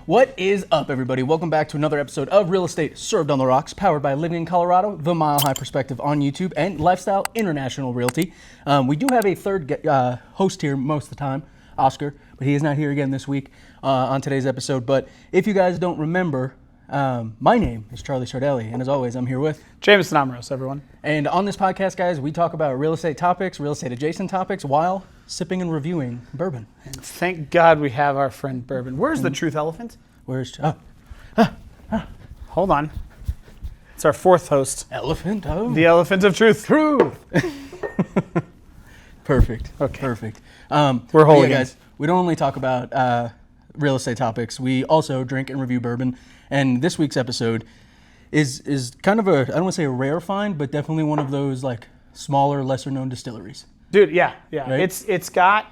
What is up, everybody? Welcome back to another episode of Real Estate Served on the Rocks, powered by Living in Colorado, The Mile High Perspective on YouTube, and Lifestyle International Realty. We do have a third host here most of the time, Oscar, but he is not here again this week on today's episode. But if you guys don't remember, my name is Charlie Sardelli, and as always, I'm here with Jameson Amorous, everyone. And on this podcast, guys, we talk about real estate topics, real estate adjacent topics, while sipping and reviewing bourbon. Thank God we have our friend Bourbon. Where's the truth elephant? Where's Hold on. It's our fourth host. elephant? Oh, The elephant of truth. truth. Perfect. Okay. Perfect. We're But holy guys. We don't only talk about real estate topics. We also drink and review bourbon. And this week's episode is kind of I don't want to say a rare find, but definitely one of those like smaller, lesser known distilleries. Dude, yeah. Right? It's got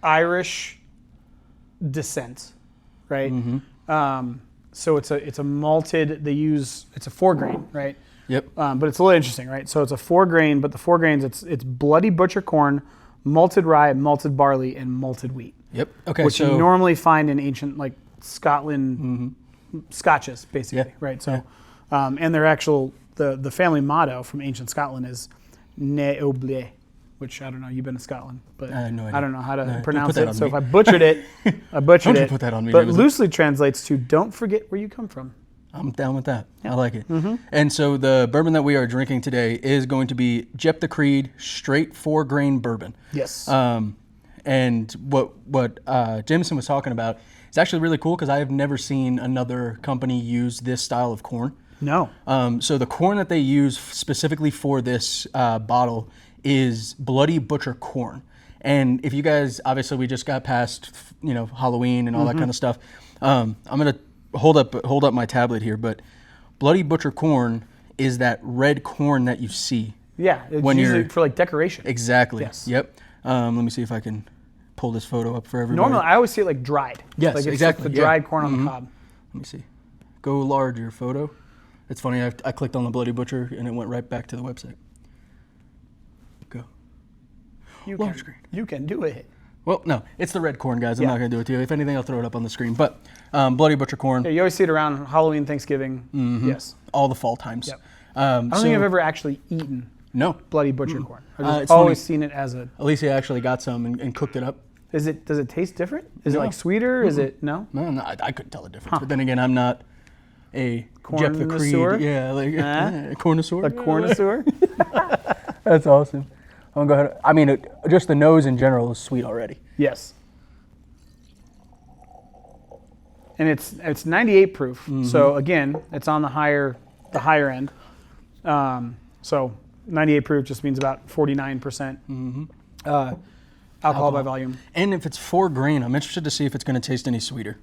Irish descent, right? Mm-hmm. So it's a malted. It's a 4-grain, right? Yep. But it's a little interesting, right? So it's a 4-grain, but the 4 grains it's bloody butcher corn, malted rye, malted barley, and malted wheat. Yep. Okay. Which so you normally find in ancient like Scotland scotches, basically, Yeah. right? So, and their actual the family motto from ancient Scotland is "Ne oublie," which I don't know. You've been to Scotland, but I have no idea. I don't know how to No, don't pronounce put that it. on So me. if I butchered it, I butchered Don't you it. put that on me, But Jameson. loosely translates to "Don't forget where you come from." I'm down with that. I like it. And so the bourbon that we are drinking today is going to be Ft.Jeptha Creed straight 4-grain bourbon. Yes. And what Jameson was talking about is actually really cool because I have never seen another company use this style of corn. No. So the corn that they use specifically for this bottle is bloody butcher corn. And if you guys, obviously we just got past, Halloween and all that kind of stuff. I'm gonna hold up my tablet here, but bloody butcher corn is that red corn that you see. Yeah. It's when usually you're- for like decoration. Exactly. Yes. Yep. Let me see if I can pull this photo up for everybody. Normally, I always see it like dried. Yes, like it's exactly, Like the yeah. dried corn on the cob. Let me see. Go larger photo. It's funny. I clicked on the Bloody Butcher and it went right back to the website. Go. Large screen. You can do it. Well, no, it's the red corn, guys. I'm Yeah. not going to do it to you. If anything, I'll throw it up on the screen. But Bloody Butcher corn, Yeah, you always see it around Halloween, Thanksgiving. Yes. all the fall times. Yep. I don't think I've ever actually eaten No. bloody butcher corn. I've just it's always funny. seen it as a. Alicia actually got some and cooked it up. Does it taste different? Is it No. like sweeter? Is it no? No, I couldn't tell the difference. But then again, I'm not a Ft.Jeptha Connoisseur? Creed. Yeah, like connoisseur. A connoisseur? That's awesome. I'm gonna go ahead. I mean, just the nose in general is sweet already. Yes. And it's 98 proof. So again, it's on the higher end. So 98 proof just means about 49% alcohol by volume. And if it's 4-grain, I'm interested to see if it's going to taste any sweeter.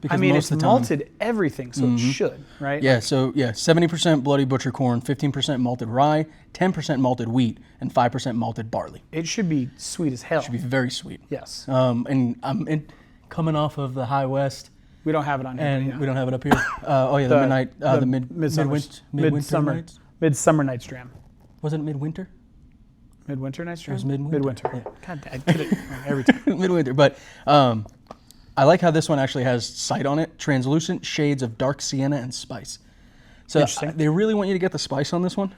Because I mean, most it's of the time, malted everything, so it should, right? Yeah, so 70% bloody butcher corn, 15% malted rye, 10% malted wheat, and 5% malted barley. It should be sweet as hell. Should be very sweet. Yes. And I'm coming off of the high west, We don't have it on here. and but yeah. we don't have it up here. The midnight, the midwinter nights. Midsummer Night's Dram. Wasn't it midwinter? Midwinter Night's Dram? was midwinter. Midwinter. Yeah. God, I get it wrong every time. Midwinter, but I like how this one actually has sight on it, translucent shades of dark sienna and spice. So Interesting. they really want you to get the spice on this one.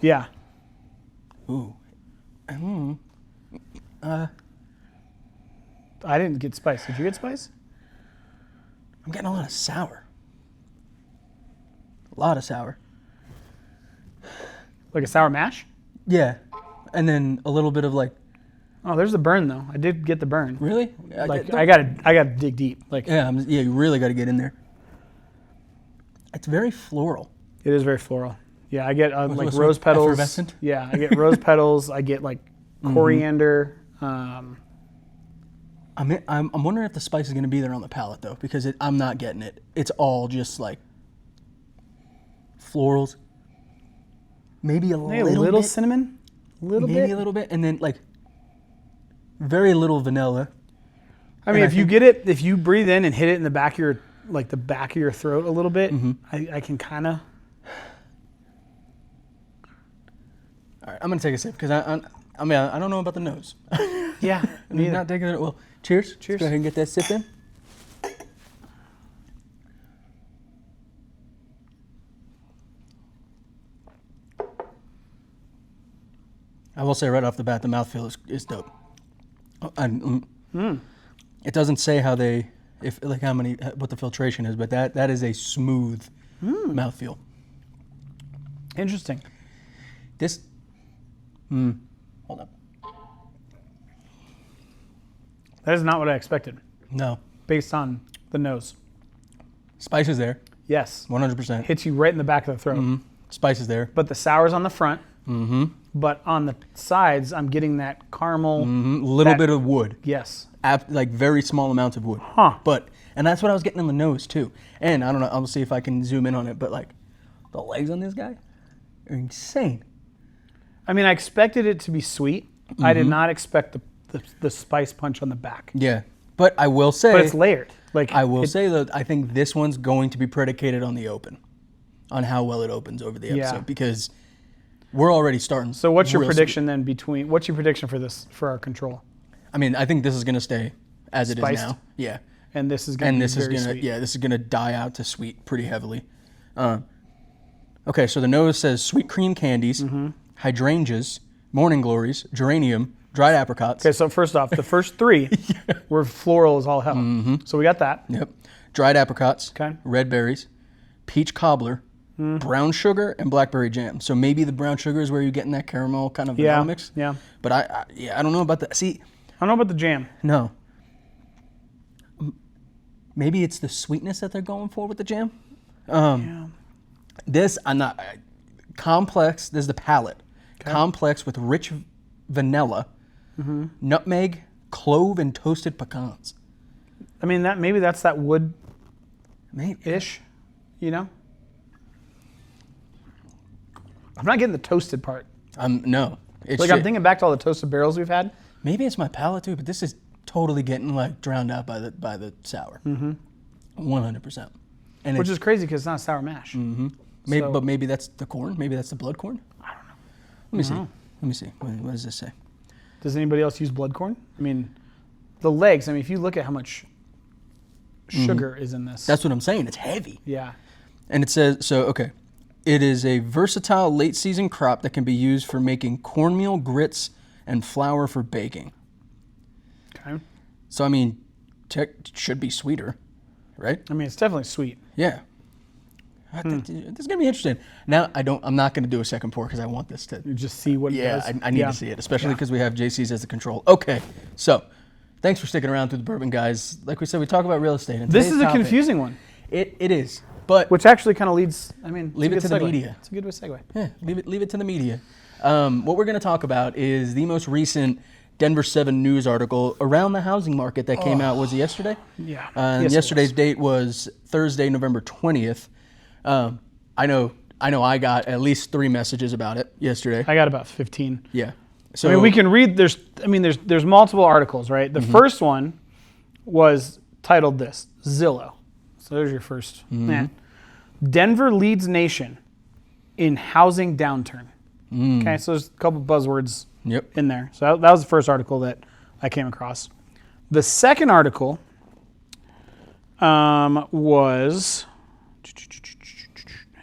Yeah. Ooh. I didn't get spice. Did you get spice? I'm getting a lot of sour. A lot of sour. Like a sour mash? Yeah. And then a little bit of like, Oh, there's the burn though. I did get the burn. really? Like I gotta dig deep. Like Yeah, you really got to get in there. It's very floral. it is very floral. Yeah, I get like what's rose like petals. effervescent? Yeah, I get rose petals. I get like coriander. I'm wondering if the spice is going to be there on the palate though, because I'm not getting it. It's all just like florals. Maybe a little bit, cinnamon. A little maybe bit. a little bit, and then like very little vanilla. I mean, And if you breathe in and hit it in the back of your throat a little bit, I can kind of. All right, I'm gonna take a sip because I don't know about the nose. Yeah, I'm not taking it. Well, cheers. Cheers. Let's go ahead and get that sip in. I will say right off the bat, the mouthfeel is dope. It doesn't say how they, what the filtration is, but that is a smooth mouthfeel. Interesting. This, hold on. That is not what I expected, No, based on the nose. spice is there, Yes. 100%. Hits you right in the back of the throat. Spice is there. But the sour's on the front. But on the sides, I'm getting that caramel. Little bit of wood. Yes. Like very small amounts of wood. Huh. And that's what I was getting on the nose too. And I don't know, I'll see if I can zoom in on it, but like the legs on this guy are insane. I mean, I expected it to be sweet. I did not expect the spice punch on the back. Yeah. But I will say, But it's layered. Like I will say that I think this one's going to be predicated on the open, on how well it opens over the episode, because we're already starting. So what's your real prediction then what's your prediction for our control? I mean, I think this is going to stay as it is Spiced? now. Yeah. And this is going to be very sweet. This is going to die out to sweet pretty heavily. Okay, so the nose says sweet cream candies, hydrangeas, morning glories, geranium, dried apricots. Okay, so first off, the first three were floral as all hell. So we got that. Yep. Dried apricots, Okay. red berries, peach cobbler, brown sugar, and blackberry jam. So maybe the brown sugar is where you're getting that caramel kind of vanilla mix. Yeah. But I don't know about that. See, I don't know about the jam. no. Maybe it's the sweetness that they're going for with the jam. This, I'm not, complex, this is the palate. Okay. Complex with rich vanilla, nutmeg, clove, and toasted pecans. I mean, maybe that's that wood-ish, Maybe. you know? I'm not getting the toasted part. No. It's Like, I'm thinking back to all the toasted barrels we've had. maybe it's my palate too, but this is totally getting like drowned out by the sour. 100%. And Which is crazy because it's not a sour mash. maybe, so- but maybe that's the corn. Maybe that's the blood corn. I don't know. Let me see. Let me see. What does this say? Does anybody else use blood corn? I mean, the legs, I mean, if you look at how much sugar is in this. That's what I'm saying. It's heavy. Yeah. And it says, so, okay. It is a versatile late season crop that can be used for making cornmeal, grits, and flour for baking. Okay. So, I mean, should be sweeter, right? I mean, it's definitely sweet. Yeah. I think this is going to be interesting. Now, I'm not going to do a second pour because I want this to. You just see what it does. I need to see it, especially because we have JC's as the control. Okay. So, thanks for sticking around through the bourbon, guys. Like we said, we talk about real estate. And This is today's a topic- confusing one, It is. But which actually kind of leads, I mean, Leave it's it a to good the segue. media. It's a good segue. yeah, leave it to the media. What we're going to talk about is the most recent Denver 7 news article around the housing market that came out. Was it yesterday? Yeah. And Yes, it yesterday's was. date was Thursday, November 20th. I know I got at least 3 messages about it yesterday. I got about 15. Yeah. So I mean, we can read. There's multiple articles, right? The first one was titled this: Zillow. So there's your first. Man. Denver leads nation in housing downturn. Okay, so there's a couple buzzwords Yep. in there. So that was the first article that I came across. The second article was.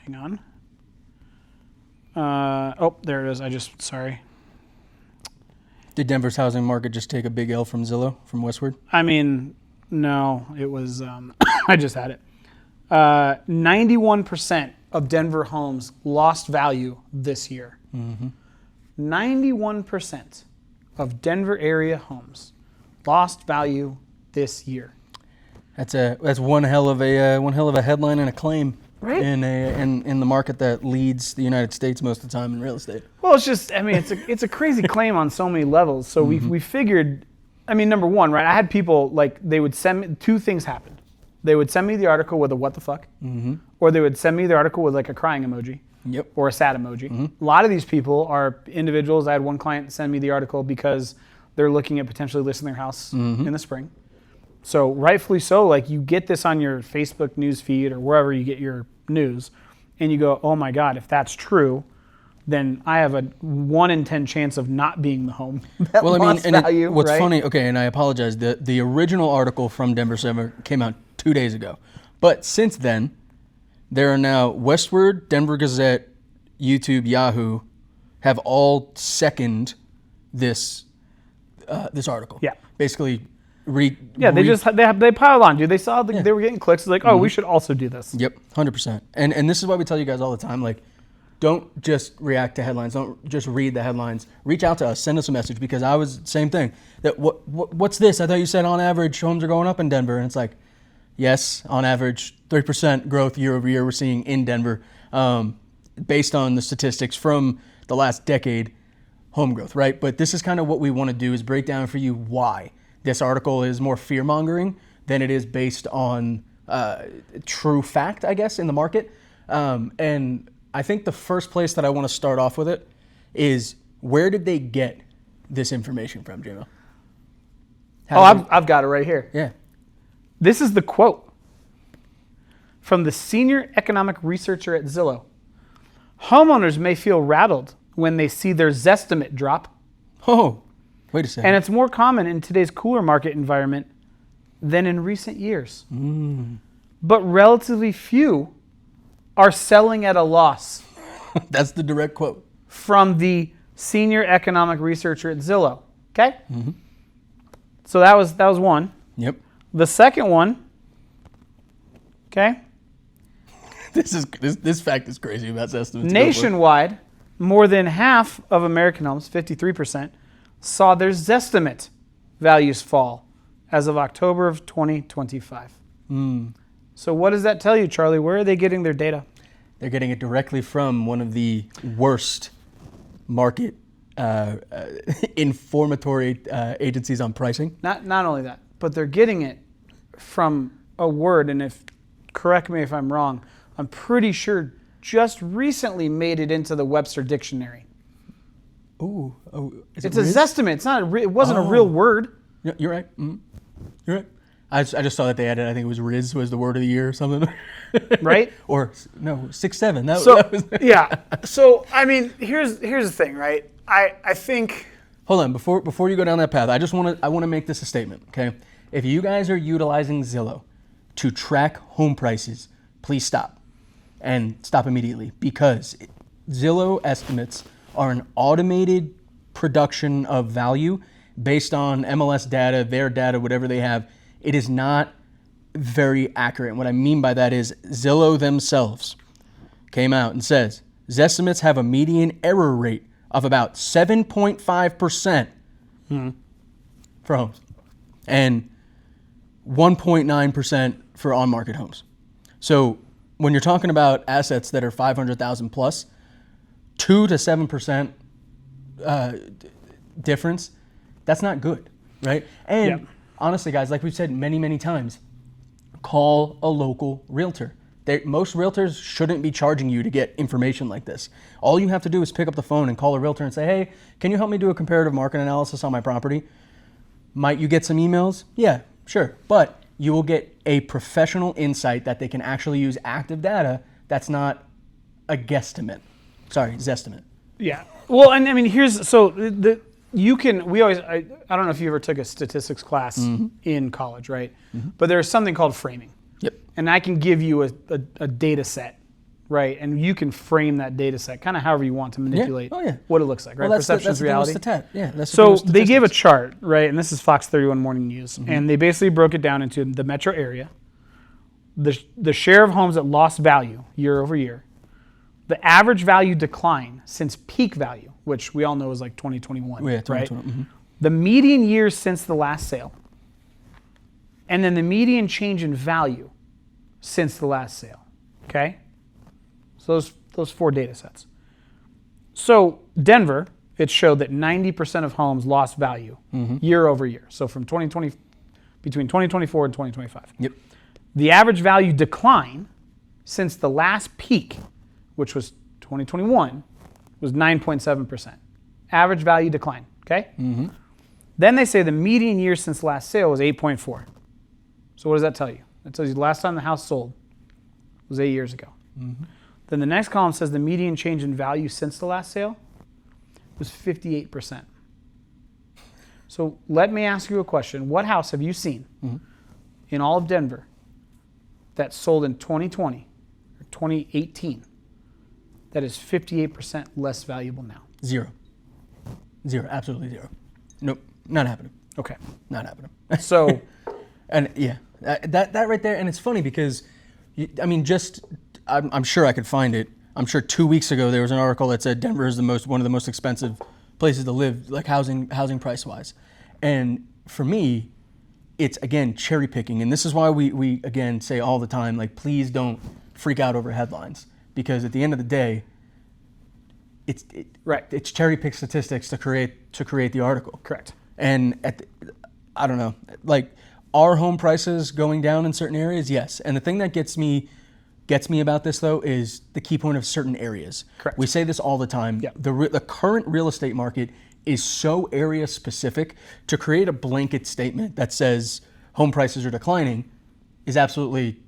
Hang on. There it is. Sorry. Did Denver's housing market just take a big L from Zillow, from Westward? I mean, no, it was, I just had it. 91% of Denver homes lost value this year. 91% of Denver area homes lost value this year. That's one hell of a headline and a claim. Right. In the market that leads the United States most of the time in real estate. Well, it's just, I mean, it's a crazy claim on so many levels. So we figured, I mean, number one, right? I had people they would send me, 2 things happened. They would send me the article with a what the fuck, or they would send me the article with like a crying emoji, Yep. or a sad emoji. A lot of these people are individuals. I had one client send me the article because they're looking at potentially listing their house in the spring. So rightfully so, like you get this on your Facebook news feed or wherever you get your news, and you go, oh my God, if that's true, then I have a 1 in 10 chance of not being the home that lost value. What's right? funny, okay, and I apologize, the original article from Denver 7 came out 2 days ago. But since then, there are now Westward, Denver Gazette, YouTube, Yahoo, have all seconded this this article. Yeah. Basically, they piled on, dude. They saw they were getting clicks. It's like, oh, we should also do this. Yep, 100%. And this is why we tell you guys all the time, like, don't just react to headlines. Don't just read the headlines. Reach out to us. Send us a message, because I was same thing. That what's this? I thought you said on average homes are going up in Denver, and it's like, yes, on average 3% growth year over year we're seeing in Denver, based on the statistics from the last decade, home growth, right? But this is kind of what we want to do, is break down for you why this article is more fear-mongering than it is based on true fact, I guess, in the market. And I think the first place that I want to start off with it is, where did they get this information from, J-Mo? I've got it right here. Yeah. This is the quote from the senior economic researcher at Zillow. Homeowners may feel rattled when they see their Zestimate drop. Oh, wait a second. And it's more common in today's cooler market environment than in recent years. But relatively few are selling at a loss. That's the direct quote. From the senior economic researcher at Zillow. Okay? So that was one. Yep. The second one, okay? This fact is crazy about estimates. Nationwide, more than half of American homes, 53%, saw their Zestimate values fall as of October of 2025. So what does that tell you, Charlie? Where are they getting their data? They're getting it directly from one of the worst market informatory agencies on pricing. Not only that, but they're getting it from a word, and correct me if I'm wrong, I'm pretty sure just recently made it into the Webster Dictionary. Oh, it's a Zestimate. It's not. It wasn't a real word. Yeah, you're right. You're right. I just saw that they added, I think it was Riz was the word of the year or something. Right? Or no, 6-7. That was yeah. So I mean, here's the thing, right? I think. Hold on, before you go down that path, I want to make this a statement, okay? If you guys are utilizing Zillow to track home prices, please stop, and stop immediately, because Zillow estimates are an automated production of value based on MLS data, their data, whatever they have. It is not very accurate. And what I mean by that is, Zillow themselves came out and says Zestimates have a median error rate of about 7.5% for homes, and 1.9% for on-market homes. So when you're talking about assets that are 500,000 plus, 2 to 7% difference, that's not good, right? And honestly, guys, like we've said many, many times, call a local realtor. Most realtors shouldn't be charging you to get information like this. All you have to do is pick up the phone and call a realtor and say, hey, can you help me do a comparative market analysis on my property? Might you get some emails? Yeah, sure. But you will get a professional insight that they can actually use active data that's not a guesstimate. Sorry, Zestimate. Yeah. Well, and I mean, I don't know if you ever took a statistics class in college, right? But there's something called framing. Yep. And I can give you a data set, right? And you can frame that data set kind of however you want to manipulate what it looks like, right? Well, Perception is reality. So they gave a chart, right? And this is Fox 31 Morning News. And they basically broke it down into the metro area, the share of homes that lost value year over year, the average value decline since peak value, which we all know is like 2021, Yeah, right? 2020. The median years since the last sale, and then the median change in value since the last sale, okay? So those four data sets. So Denver, it showed that 90% of homes lost value year over year. So from between 2024 and 2025. Yep. The average value decline since the last peak, which was 2021, was 9.7%. Average value decline, okay? Then they say the median year since the last sale was 8.4. So what does that tell you? That tells you the last time the house sold was 8 years ago. Then the next column says the median change in value since the last sale was 58%. So let me ask you a question. What house have you seen in all of Denver that sold in 2020 or 2018 that is 58% less valuable now? Zero. Zero. Absolutely zero. Nope. Not happening. Okay. Not happening. So, and yeah, that right there. And it's funny because, I'm sure I could find it. I'm sure 2 weeks ago there was an article that said Denver is one of the most expensive places to live, like housing price wise. And for me, it's again cherry picking, and this is why we again say all the time, like, please don't freak out over headlines, because at the end of the day, it's cherry pick statistics to create the article. correct. And I don't know, like, are home prices going down in certain areas? Yes. And the thing that gets me about this though is the key point of certain areas. Correct. We say this all the time. Yeah. The current real estate market is so area specific, to create a blanket statement that says home prices are declining is absolutely,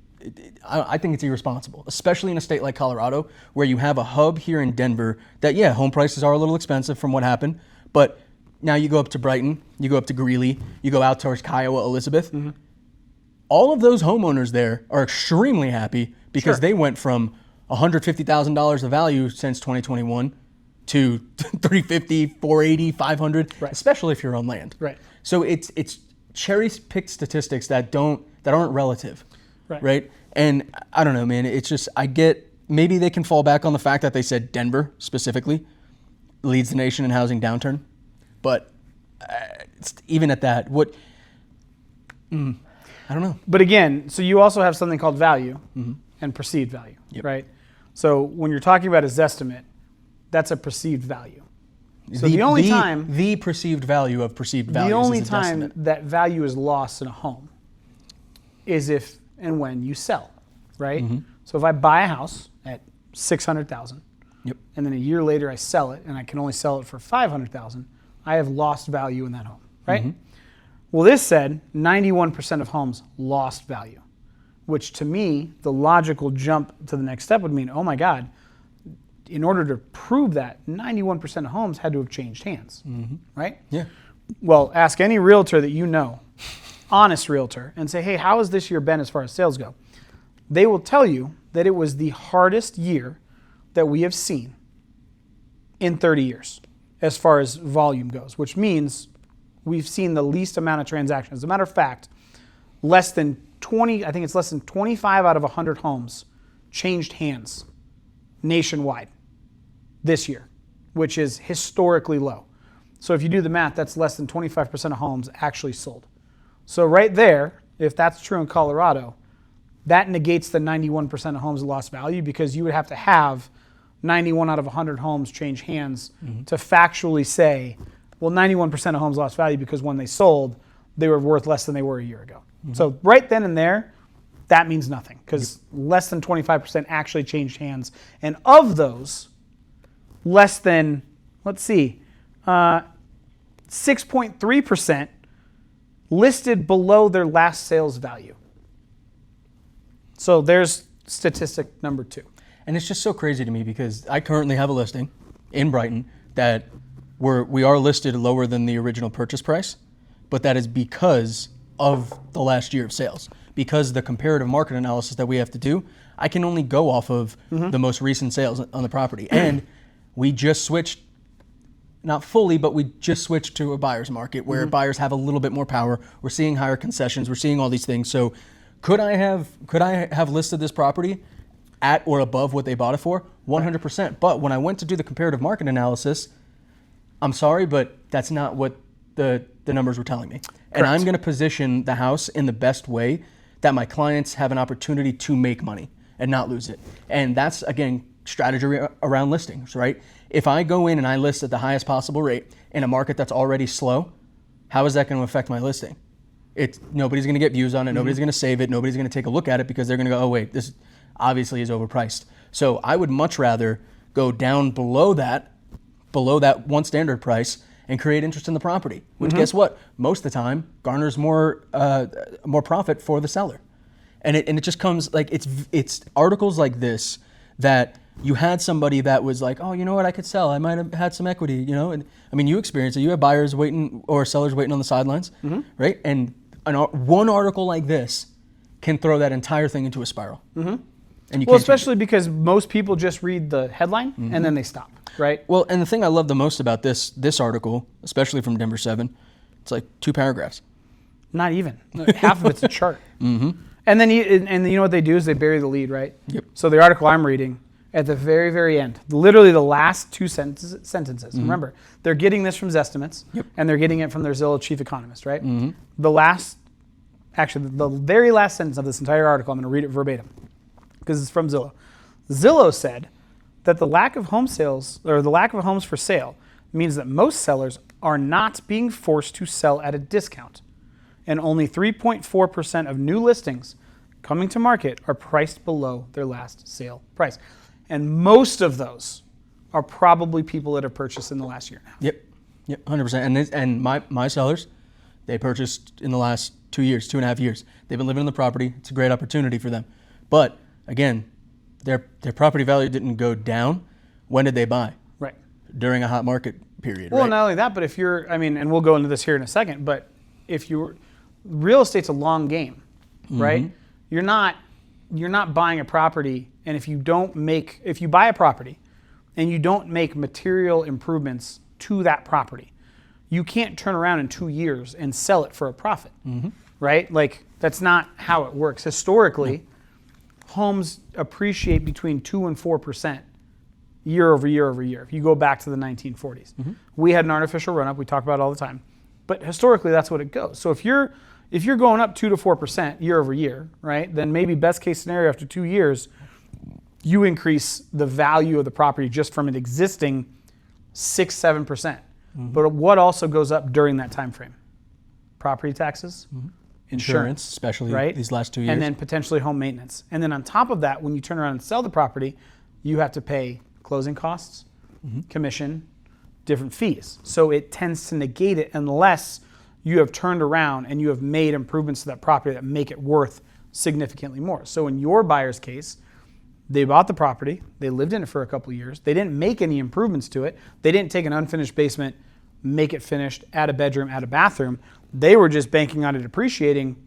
I think it's irresponsible, especially in a state like Colorado, where you have a hub here in Denver that, yeah, home prices are a little expensive from what happened, but now you go up to Brighton, you go up to Greeley, you go out towards Kiowa, Elizabeth. Mm-hmm. All of those homeowners there are extremely happy because they went from $150,000 of value since 2021 to 350, 480, 500, especially if you're on land. Right. So it's cherry-picked statistics that aren't relative, right? And I don't know, man. It's just, I get, maybe they can fall back on the fact that they said Denver specifically leads the nation in housing downturn, but even at that, I don't know. But again, so you also have something called value and perceived value, right? So when you're talking about a Zestimate, that's a perceived value. So the only time the perceived value of perceived value, the only is a time Zestimate. that value is lost in a home is if and when you sell, right? Mm-hmm. So if I buy a house at $600,000, and then a year later I sell it, and I can only sell it for $500,000, I have lost value in that home, right? Mm-hmm. Well, this said 91% of homes lost value, which to me, the logical jump to the next step would mean, oh my God, in order to prove that, 91% of homes had to have changed hands, right? Yeah. Well, ask any realtor that you know, honest realtor, and say, hey, how has this year been as far as sales go? They will tell you that it was the hardest year that we have seen in 30 years as far as volume goes, which means we've seen the least amount of transactions. As a matter of fact, less than 25 out of 100 homes changed hands nationwide this year, which is historically low. So if you do the math, that's less than 25% of homes actually sold. So right there, if that's true in Colorado, that negates the 91% of homes that lost value, because you would have to have 91 out of 100 homes change hands to factually say, well, 91% of homes lost value because when they sold, they were worth less than they were a year ago. So right then and there, that means nothing, because less than 25% actually changed hands. And of those, less than, 6.3% listed below their last sales value. So there's statistic number 2. And it's just so crazy to me, because I currently have a listing in Brighton that we are listed lower than the original purchase price, but that is because of the last year of sales. Because the comparative market analysis that we have to do, I can only go off of the most recent sales on the property. And we just switched, not fully, but we just switched to a buyer's market where buyers have a little bit more power. We're seeing higher concessions. We're seeing all these things. So could I have listed this property at or above what they bought it for? 100%. But when I went to do the comparative market analysis, I'm sorry, but that's not what the numbers were telling me. And I'm going to position the house in the best way that my clients have an opportunity to make money and not lose it. And that's, again, strategy around listings, right? If I go in and I list at the highest possible rate in a market that's already slow, how is that going to affect my listing? Nobody's going to get views on it. Nobody's going to save it. Nobody's going to take a look at it, because they're going to go, oh, wait, this obviously is overpriced. So I would much rather go down below that one standard price and create interest in the property, which guess what? Most of the time garners more profit for the seller. And it just comes, like, it's articles like this that you had somebody that was like, oh, you know what, I could sell. I might have had some equity, you know? And I mean, you experience it. You have buyers waiting or sellers waiting on the sidelines, right? And one article like this can throw that entire thing into a spiral. And Well, especially because most people just read the headline and then they stop. right? Well, and the thing I love the most about this article, especially from Denver 7, it's like 2 paragraphs. Not even. Half of it's a chart. Mm-hmm. And then you know what they do is they bury the lead, right? Yep. So the article I'm reading, at the very, very end, literally the last 2 sentences. Remember, they're getting this from Zestimates, and they're getting it from their Zillow chief economist, right? The very last sentence of this entire article, I'm going to read it verbatim because it's from Zillow. Zillow said that the lack of home sales, or the lack of homes for sale, means that most sellers are not being forced to sell at a discount, and only 3.4% of new listings coming to market are priced below their last sale price. And most of those are probably people that have purchased in the last year now. Yep, 100%. And my sellers, they purchased in the last 2 years, 2.5 years. They've been living in the property. It's a great opportunity for them. But again, their property value didn't go down. When did they buy? Right. During a hot market period. Well, right? not only that, but if you're, and we'll go into this here in a second, but real estate's a long game, right? You're not buying a property, and if you buy a property and you don't make material improvements to that property, you can't turn around in 2 years and sell it for a profit, right? Like, that's not how it works. Historically, homes appreciate between 2 and 4% year over year over year. If you go back to the 1940s, we had an artificial run-up. We talk about it all the time, but historically, that's what it goes. So if you're going up 2 to 4% year over year, right, then maybe best case scenario after 2 years, you increase the value of the property just from an existing 6-7%. But what also goes up during that time frame? Property taxes, insurance, especially right? These last 2 years. And then potentially home maintenance. And then on top of that, when you turn around and sell the property, you have to pay closing costs, commission, different fees. So it tends to negate it unless you have turned around and you have made improvements to that property that make it worth significantly more. So in your buyer's case, they bought the property, they lived in it for a couple of years, they didn't make any improvements to it, they didn't take an unfinished basement, make it finished, add a bedroom, add a bathroom. They were just banking on it appreciating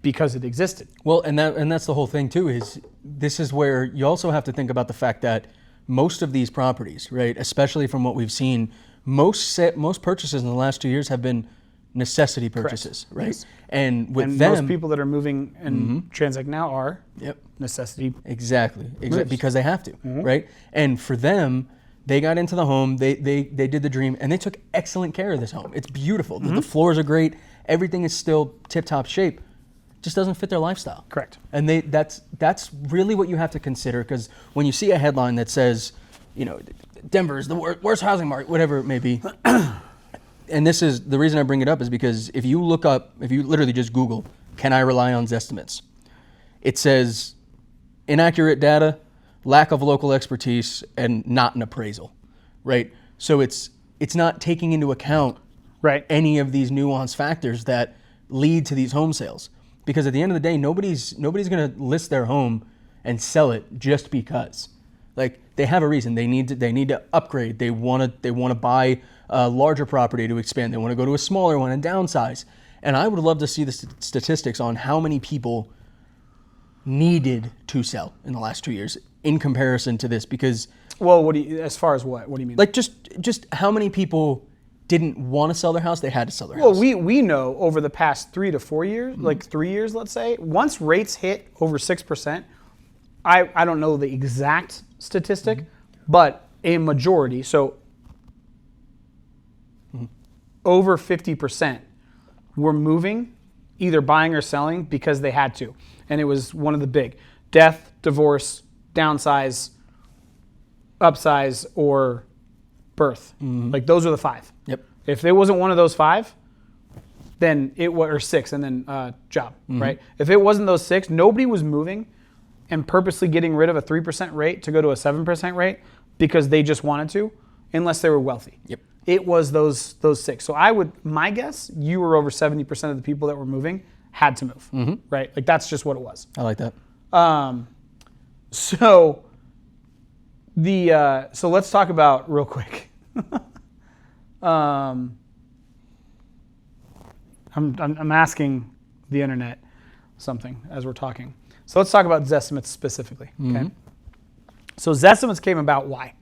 because it existed. Well, and that's the whole thing too, is this is where you also have to think about the fact that most of these properties, right, especially from what we've seen, most purchases in the last 2 years have been necessity purchases, right? Yes. And with them, most people that are moving and transacting now are necessity. Exactly, because they have to, right? And for them, they got into the home, they did the dream, and they took excellent care of this home. It's beautiful. The floors are great. Everything is still tip-top shape. Just doesn't fit their lifestyle. Correct. And that's really what you have to consider, because when you see a headline that says, Denver is the worst housing market, whatever it may be. And this is the reason I bring it up is because if you literally just Google, can I rely on Zestimates? It says inaccurate data, lack of local expertise, and not an appraisal, right? So it's not taking into account any of these nuanced factors that lead to these home sales. Because at the end of the day, nobody's going to list their home and sell it just because. Like, they have a reason. They need to upgrade. They want to buy a larger property to expand. They want to go to a smaller one and downsize. And I would love to see the statistics on how many people needed to sell in the last 2 years in comparison to this. Because, well, as far as what? What do you mean? Like, just how many people didn't want to sell their house, they had to sell their house. Well, we know over the past 3 to 4 years, like 3 years, let's say, once rates hit over 6%, I don't know the exact statistic, but a majority, so over 50% were moving, either buying or selling because they had to. And it was one of the big: death, divorce, downsize, upsize, or birth. Like, those are the 5. Yep. If it wasn't one of those 5, then it was, or 6, and then job, right? If it wasn't those 6, nobody was moving and purposely getting rid of a 3% rate to go to a 7% rate because they just wanted to, unless they were wealthy. Yep. It was those 6. So my guess, you were over 70% of the people that were moving had to move, right? Like, that's just what it was. I like that. So let's talk about, real quick. I'm asking the internet something as we're talking. So let's talk about Zestimates specifically. Okay. So Zestimates came about why?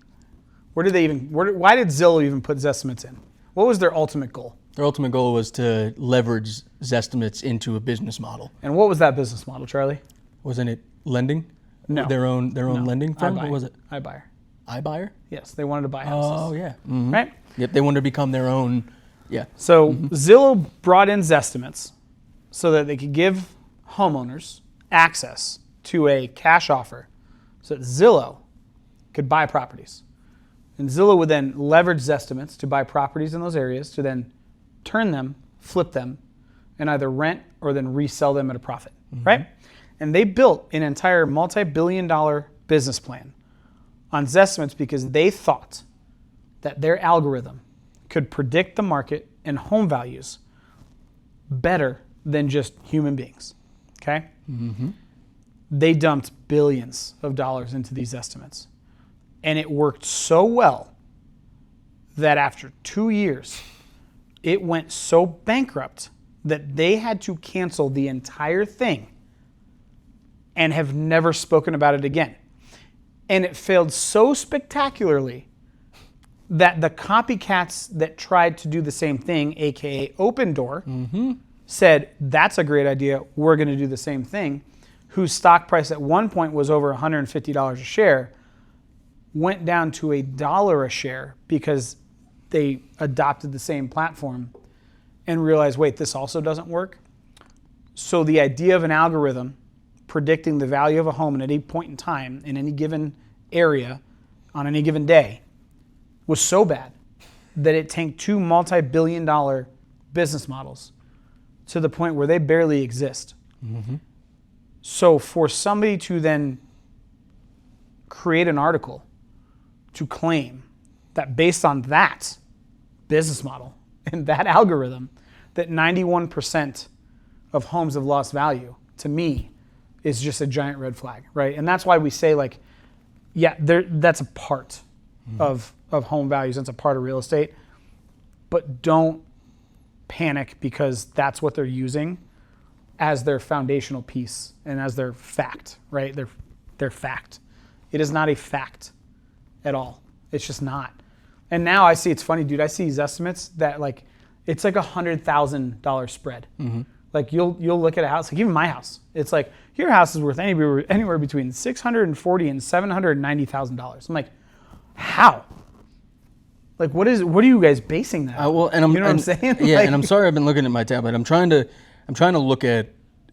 Why did Zillow even put Zestimates in? What was their ultimate goal? Their ultimate goal was to leverage Zestimates into a business model. And what was that business model, Charlie? Wasn't it lending? No. Their own lending firm? What was it? iBuyer. iBuyer? Yes, they wanted to buy houses. Oh, yeah. Mm-hmm. Right? Yep, they wanted to become their own, yeah. So Zillow brought in Zestimates so that they could give homeowners access to a cash offer so that Zillow could buy properties. And Zillow would then leverage Zestimates to buy properties in those areas to then turn them, flip them, and either rent or then resell them at a profit, right? And they built an entire multi-billion-dollar business plan on Zestimates because they thought that their algorithm could predict the market and home values better than just human beings, okay? They dumped billions of dollars into these estimates. And it worked so well that after 2 years, it went so bankrupt that they had to cancel the entire thing and have never spoken about it again. And it failed so spectacularly that the copycats that tried to do the same thing, aka Open Door, said, that's a great idea, we're going to do the same thing, whose stock price at one point was over $150 a share, went down to $1 a share because they adopted the same platform and realized, wait, this also doesn't work. So the idea of an algorithm predicting the value of a home at any point in time in any given area on any given day was so bad that it tanked 2 multi-billion-dollar business models to the point where they barely exist. So for somebody to then create an article to claim that based on that business model and that algorithm, that 91% of homes have lost value, to me, is just a giant red flag, right? And that's why we say, like, yeah, that's a part of home values, that's a part of real estate, but don't panic because that's what they're using as their foundational piece and as their fact, right? Their fact. It is not a fact at all. It's just not. And now I see, it's funny, dude, I see these estimates that like, it's like $100,000 spread. Like you'll look at a house, like even my house, it's like, your house is worth anywhere between $640,000 and $790,000. I'm like, how? Like, what are you guys basing that on? Well, and you know what I'm saying? Yeah, like, and I'm sorry I've been looking at my tablet. I'm trying to look at,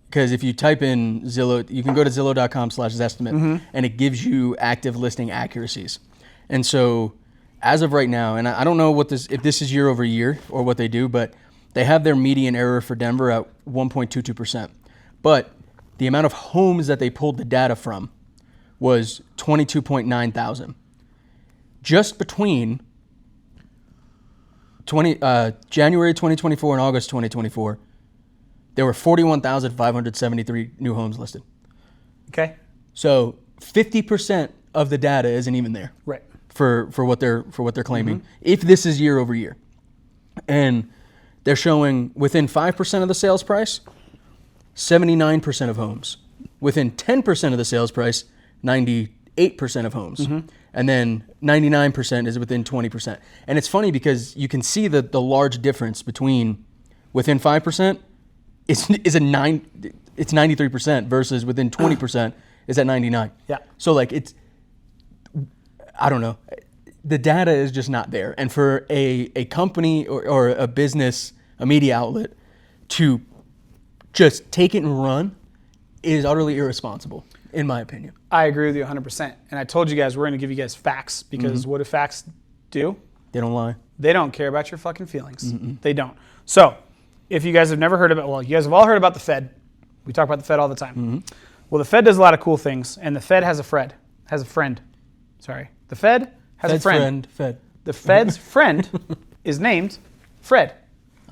because if you type in Zillow, you can go to zillow.com/Zestimate, and it gives you active listing accuracies. And so, as of right now, and I don't know if this is year over year or what they do, but they have their median error for Denver at 1.22%. But the amount of homes that they pulled the data from was 22.9 thousand. Just between January 2024 and August 2024, there were 41,573 new homes listed. Okay. So 50% of the data isn't even there. Right. For what they're claiming. If this is year over year. And they're showing within 5% of the sales price, 79% of homes. Within 10% of the sales price, 98% of homes. And then 99% is within 20%. And it's funny because you can see the large difference between within 5% it's 93% versus within 20% is at 99. Yeah. So like I don't know. The data is just not there. And for a company or a business, a media outlet to just take it and run is utterly irresponsible, in my opinion. I agree with you 100%. And I told you guys we're going to give you guys facts because what do facts do? They don't lie. They don't care about your fucking feelings. They don't. So if you guys have never heard about, well, you guys have all heard about the Fed. We talk about the Fed all the time. Well, the Fed does a lot of cool things, and the Fed has a friend. Sorry. The Fed has a friend. Fed. The Fed's friend is named Fred.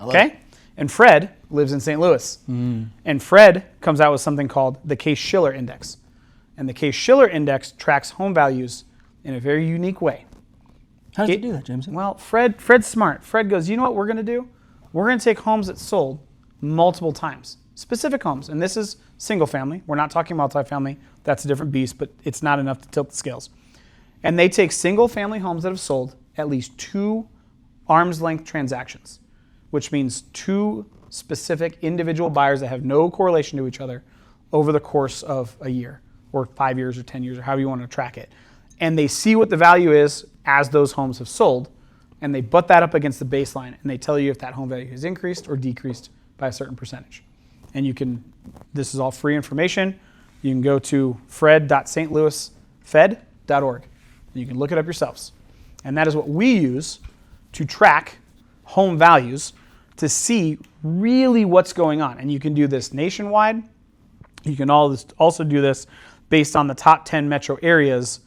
Okay? And Fred lives in St. Louis. And Fred comes out with something called the Case-Shiller Index. And the Case-Shiller Index tracks home values in a very unique way. How does it do that, Jameson? Well, Fred's smart. Fred goes, you know what we're going to do? We're going to take homes that sold multiple times. Specific homes. And this is single family. We're not talking multifamily. That's a different beast, but it's not enough to tilt the scales. And they take single-family homes that have sold at least 2 arm's-length transactions, which means 2 specific individual buyers that have no correlation to each other over the course of a year or 5 years or 10 years or however you want to track it. And they see what the value is as those homes have sold, and they butt that up against the baseline, and they tell you if that home value has increased or decreased by a certain percentage. And you can, this is all free information. You can go to fred.stlouisfed.org, and you can look it up yourselves. And that is what we use to track home values to see really what's going on. And you can do this nationwide. You can also do this based on the top 10 metro areas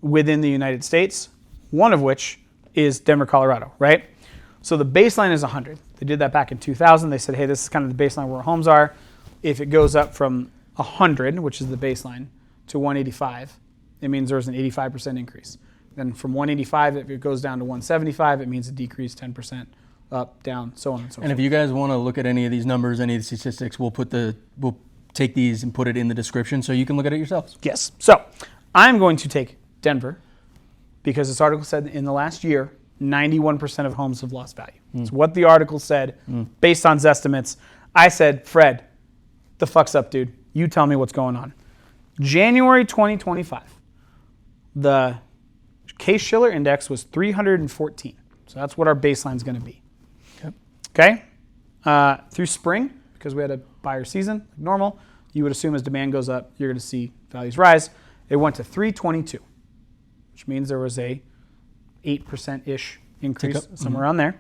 within the United States, one of which is Denver, Colorado, right? So the baseline is 100. They did that back in 2000. They said, hey, this is kind of the baseline where homes are. If it goes up from 100, which is the baseline, to 185, it means there's an 85% increase. Then from 185, if it goes down to 175, it means a decrease 10%, up, down, so on and so forth. And if you guys want to look at any of these numbers, any of the statistics, we'll take these and put it in the description so you can look at it yourselves. Yes. So I'm going to take Denver because this article said in the last year, 91% of homes have lost value. It's what the article said based on Zestimates. I said, Fred, the fuck's up, dude? You tell me what's going on. January 2025, the Case-Shiller Index was 314. So that's what our baseline is going to be. Okay? Through spring, because we had a buyer season, like normal, you would assume as demand goes up, you're going to see values rise. It went to 322, which means there was a 8%-ish increase, somewhere around there.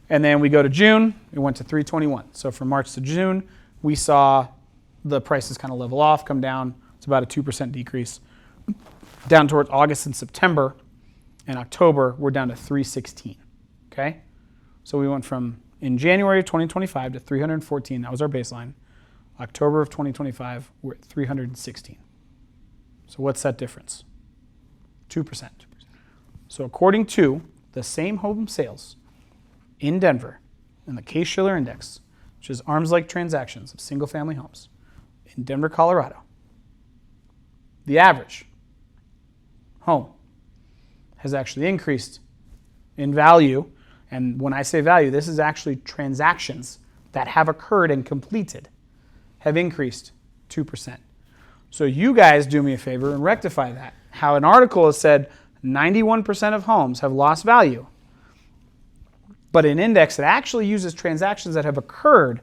And then we go to June, it went to 321. So from March to June, we saw the prices kind of level off, come down. It's about a 2% decrease. Down towards August and September and October, we're down to 316. Okay? So we went from in January of 2025 to 314, that was our baseline. October of 2025, we're at 316. So what's that difference? 2%. So according to the same home sales in Denver and the Case-Shiller Index, which is arm's-length transactions of single-family homes in Denver, Colorado, the average home has actually increased in value. And when I say value, this is actually transactions that have occurred and completed have increased 2%. So you guys do me a favor and rectify that. How an article has said 91% of homes have lost value, but an index that actually uses transactions that have occurred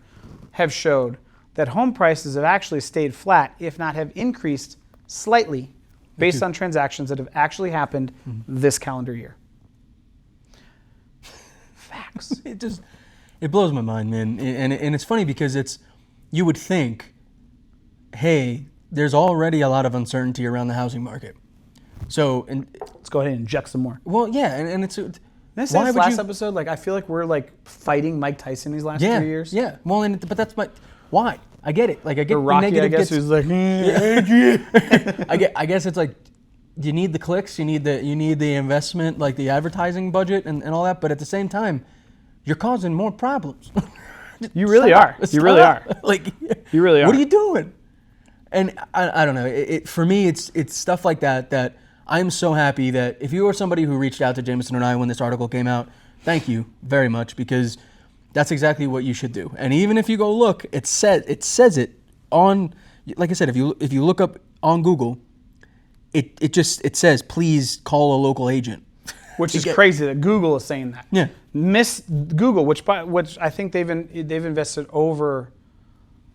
have showed that home prices have actually stayed flat, if not have increased slightly, based on transactions that have actually happened this calendar year. Facts. It blows my mind, man. And it's funny because you would think, hey, there's already a lot of uncertainty around the housing market. So, let's go ahead and inject some more. Well, yeah, and it's... This last episode, like I feel like we're like fighting Mike Tyson these last 3 years. Yeah, well, but that's why? I get it. Like I get the Rocky, negative. I guess who's like, I guess it's like you need the clicks, you need the investment, like the advertising budget and all that. But at the same time, you're causing more problems. You really are. You really are. Like you really are. What are you doing? And I don't know. For me, it's stuff like that I'm so happy that if you were somebody who reached out to Jameson and I when this article came out, thank you very much, because that's exactly what you should do. And even if you go look, it says it on, like I said, if you look up on Google, it says please call a local agent. Which is crazy that Google is saying that. Yeah. Google, which I think they've invested over.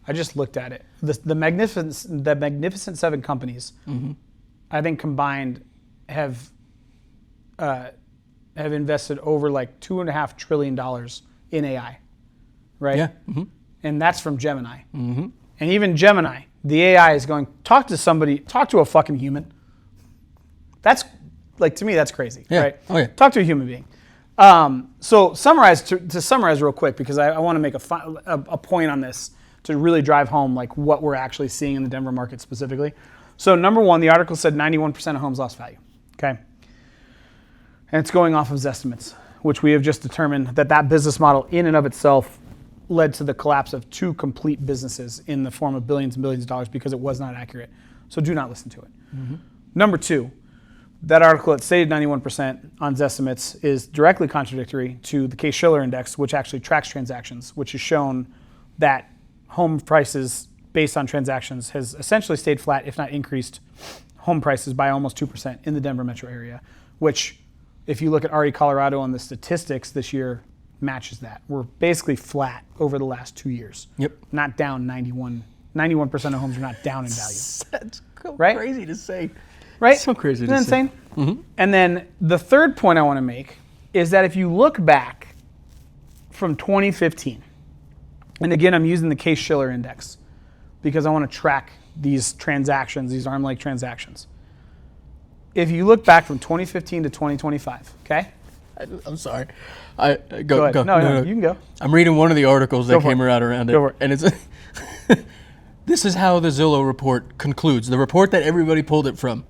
I just looked at it. The Magnificent Seven companies, I think combined have invested over like $2.5 trillion in AI, right? Yeah. And that's from Gemini. And even Gemini, the AI is going, talk to a fucking human. That's like, to me, that's crazy, right? Oh, yeah. Talk to a human being. So to summarize real quick, because I want to make a point on this to really drive home like what we're actually seeing in the Denver market specifically. So number one, the article said 91% of homes lost value, okay? And it's going off of Zestimates, which we have just determined that business model in and of itself led to the collapse of 2 complete businesses in the form of billions and billions of dollars because it was not accurate. So do not listen to it. Number two, that article that stated 91% on Zestimates is directly contradictory to the Case-Shiller Index, which actually tracks transactions, which has shown that home prices based on transactions has essentially stayed flat, if not increased home prices by almost 2% in the Denver metro area, which if you look at RE Colorado on the statistics this year matches that. We're basically flat over the last 2 years. Yep. Not down 91% of homes are not down in value. That's Right? crazy to say. Right? So crazy Isn't to that say. insane? Mm-hmm. And then the third point I want to make is that if you look back from 2015, and again, I'm using the Case-Shiller Index because I want to track these transactions, these arm length transactions. If you look back from 2015 to 2025, okay? I'm sorry. Go ahead. No, you can go. I'm reading one of the articles that came around it. Go for it. And it's this is how the Zillow report concludes, the report that everybody pulled it from.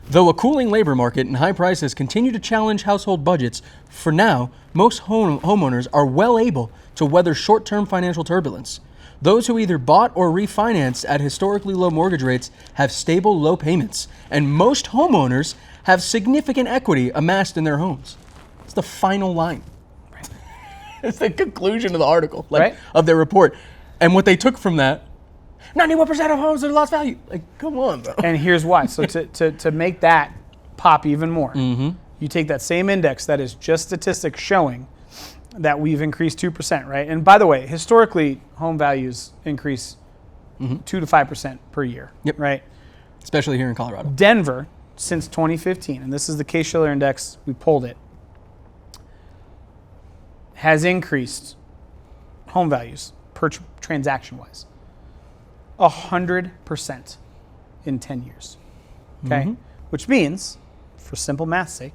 Though a cooling labor market and high prices continue to challenge household budgets, for now, most homeowners are well able to weather short-term financial turbulence. Those who either bought or refinanced at historically low mortgage rates have stable low payments, and most homeowners have significant equity amassed in their homes. It's the final line. Right. It's the conclusion of the article, of their report. And what they took from that, 91% of homes are lost value. Like, come on, bro. And here's why. So to make that pop even more, you take that same index that is just statistics showing that we've increased 2%, right? And by the way, historically, home values increase 2 to 5% per year, right? Especially here in Colorado. Denver, since 2015, and this is the Case-Shiller Index, we pulled it, has increased home values per transaction-wise 100% in 10 years, okay? Which means, for simple math's sake,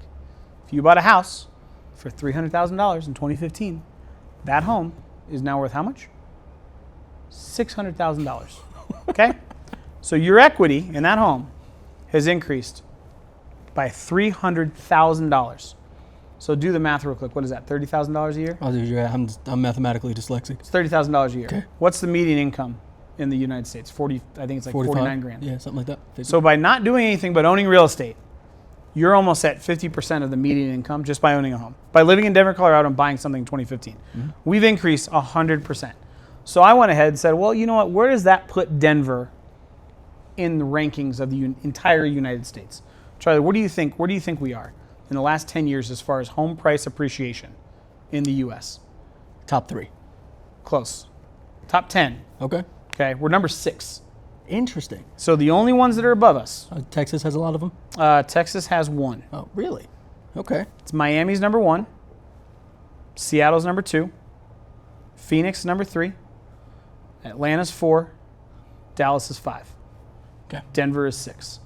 if you bought a house for $300,000 in 2015, that home is now worth how much? $600,000, okay? So your equity in that home has increased by $300,000. So do the math real quick. What is that, $30,000 a year? Oh, dude, yeah, I'm mathematically dyslexic. It's $30,000 a year. Okay. What's the median income in the United States? I think it's like 49 grand. Yeah, something like that. 50. So by not doing anything but owning real estate, you're almost at 50% of the median income just by owning a home. By living in Denver, Colorado, and buying something in 2015. We've increased 100%. So I went ahead and said, well, you know what? Where does that put Denver in the rankings of the entire United States? Charlie, what do you think? Where do you think we are in the last 10 years as far as home price appreciation in the U.S.? Top 3. Close. Top 10. Okay. Okay, we're number 6. Interesting. So the only ones that are above us. Texas has a lot of them? Texas has 1. Oh, really? Okay. It's Miami's number 1. Seattle's number 2. Phoenix number 3. Atlanta's 4. Dallas is 5. Okay. Denver is 6.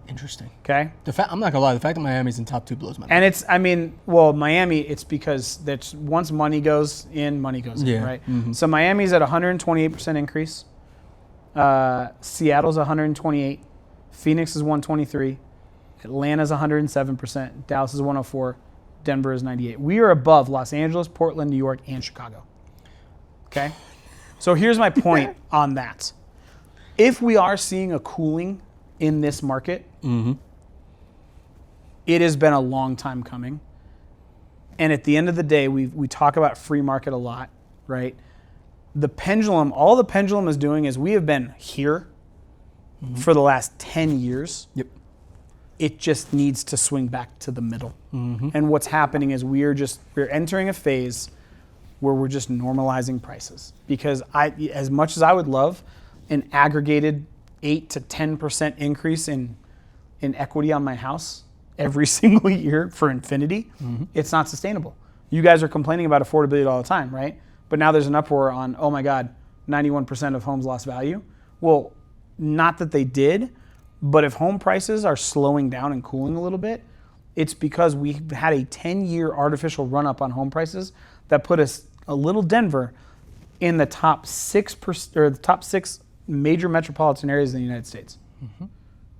Interesting. Okay. I'm not gonna lie. The fact that Miami's in top 2 blows my mind. And Miami, it's because that's once money goes in, right? So Miami's at 128% increase. Seattle's 128. Phoenix is 123. Atlanta's 107%. Dallas is 104. Denver is 98. We are above Los Angeles, Portland, New York, and Chicago. Okay. So here's my point on that. If we are seeing a cooling in this market, it has been a long time coming. And at the end of the day, we talk about free market a lot, right? The pendulum, all the pendulum is doing is we have been here for the last 10 years. Yep. It just needs to swing back to the middle. And what's happening is we're entering a phase where we're just normalizing prices. Because as much as I would love an aggregated 8 to 10% increase in equity on my house every single year for infinity, it's not sustainable. You guys are complaining about affordability all the time, right? But now there's an uproar on, oh my God, 91% of homes lost value. Well, not that they did, but if home prices are slowing down and cooling a little bit, it's because we had a 10-year artificial run-up on home prices that put us, a little Denver, in the top 6 major metropolitan areas in the United States,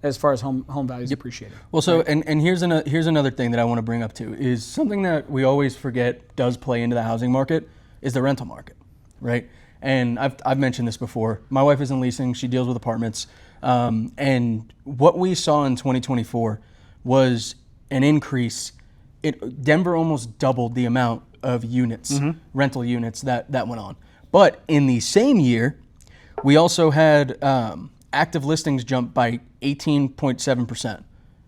as far as home values appreciated. Well, so right? and here's another thing that I want to bring up too is something that we always forget does play into the housing market is the rental market, right? And I've mentioned this before. My wife is in leasing; she deals with apartments, and what we saw in 2024 was an increase. Denver almost doubled the amount of units, rental units that went on. But in the same year, we also had active listings jump by 18.7%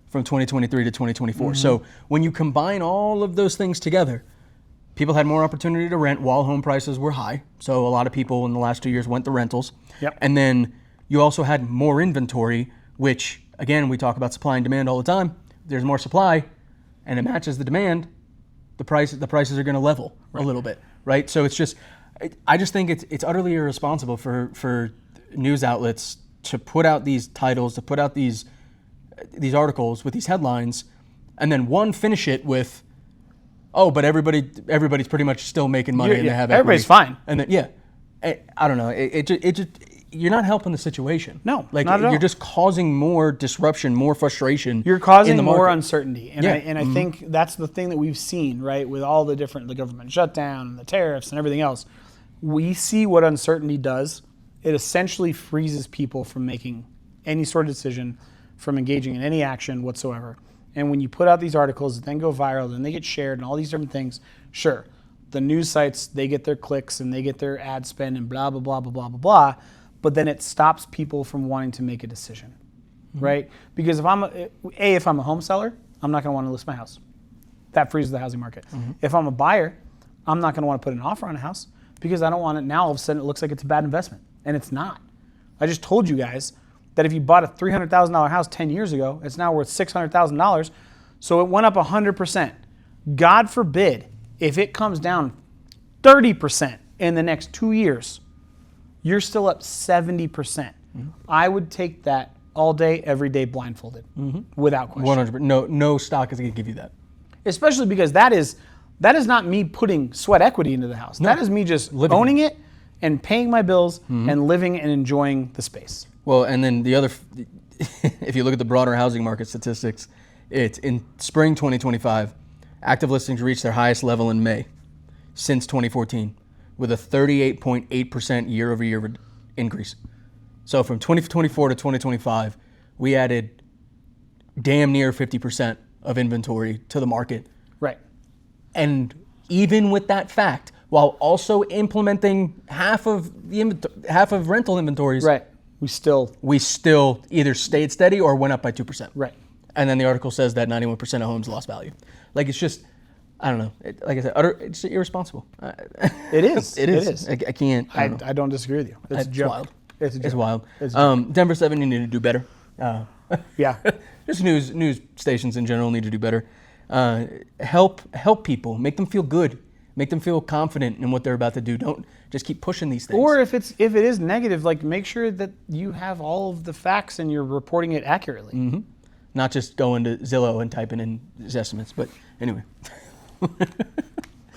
from 2023 to 2024. So when you combine all of those things together, people had more opportunity to rent while home prices were high. So a lot of people in the last 2 years went to rentals. Yep. And then you also had more inventory, which, again, we talk about supply and demand all the time. There's more supply, and it matches the demand. The prices are going to level a little bit, right? So it's just, I just think it's utterly irresponsible for news outlets to put out these titles, to put out these articles with these headlines, and then finish it with, oh, but everybody's pretty much still making money and they have equity. Everybody's fine. And then I don't know. It just you're not helping the situation. No, like not at all. You're just causing more disruption, more frustration. You're causing in the more market. uncertainty, and I think that's the thing that we've seen, right, with all the government shutdown and the tariffs and everything else. We see what uncertainty does. It essentially freezes people from making any sort of decision, from engaging in any action whatsoever. And when you put out these articles that then go viral, then they get shared and all these different things, sure, the news sites, they get their clicks and they get their ad spend and blah, blah, blah, blah, blah, blah, blah. But then it stops people from wanting to make a decision, right? Because if I'm a home seller, I'm not going to want to list my house. That freezes the housing market. If I'm a buyer, I'm not going to want to put an offer on a house because I don't want it. Now all of a sudden it looks like it's a bad investment, and it's not. I just told you guys that if you bought a $300,000 house 10 years ago, it's now worth $600,000. So it went up 100%. God forbid if it comes down 30% in the next 2 years, you're still up 70%. I would take that all day, every day, blindfolded, without question. 100%. No stock is going to give you that. Especially because that is not me putting sweat equity into the house. That is me just owning it and paying my bills and living and enjoying the space. Well, and then the other, if you look at the broader housing market statistics, it's in spring 2025, active listings reached their highest level in May since 2014, with a 38.8% year-over-year increase. So from 2024 to 2025, we added damn near 50% of inventory to the market. Right. And even with that fact, while also implementing half of rental inventories, Right. We still either stayed steady or went up by 2%. Right. And then the article says that 91% of homes lost value. Like, it's just, I don't know. Like I said, it's irresponsible. It is. It is. I can't. I don't disagree with you. It's a joke. wild. It's a joke. It's wild. It's a joke. Denver 7, you need to do better. Yeah. Just news stations in general need to do better. Help people. Make them feel good. Make them feel confident in what they're about to do. Don't just keep pushing these things. Or if it is negative, like, make sure that you have all of the facts and you're reporting it accurately. Not just going to Zillow and typing in Zestimates. But anyway.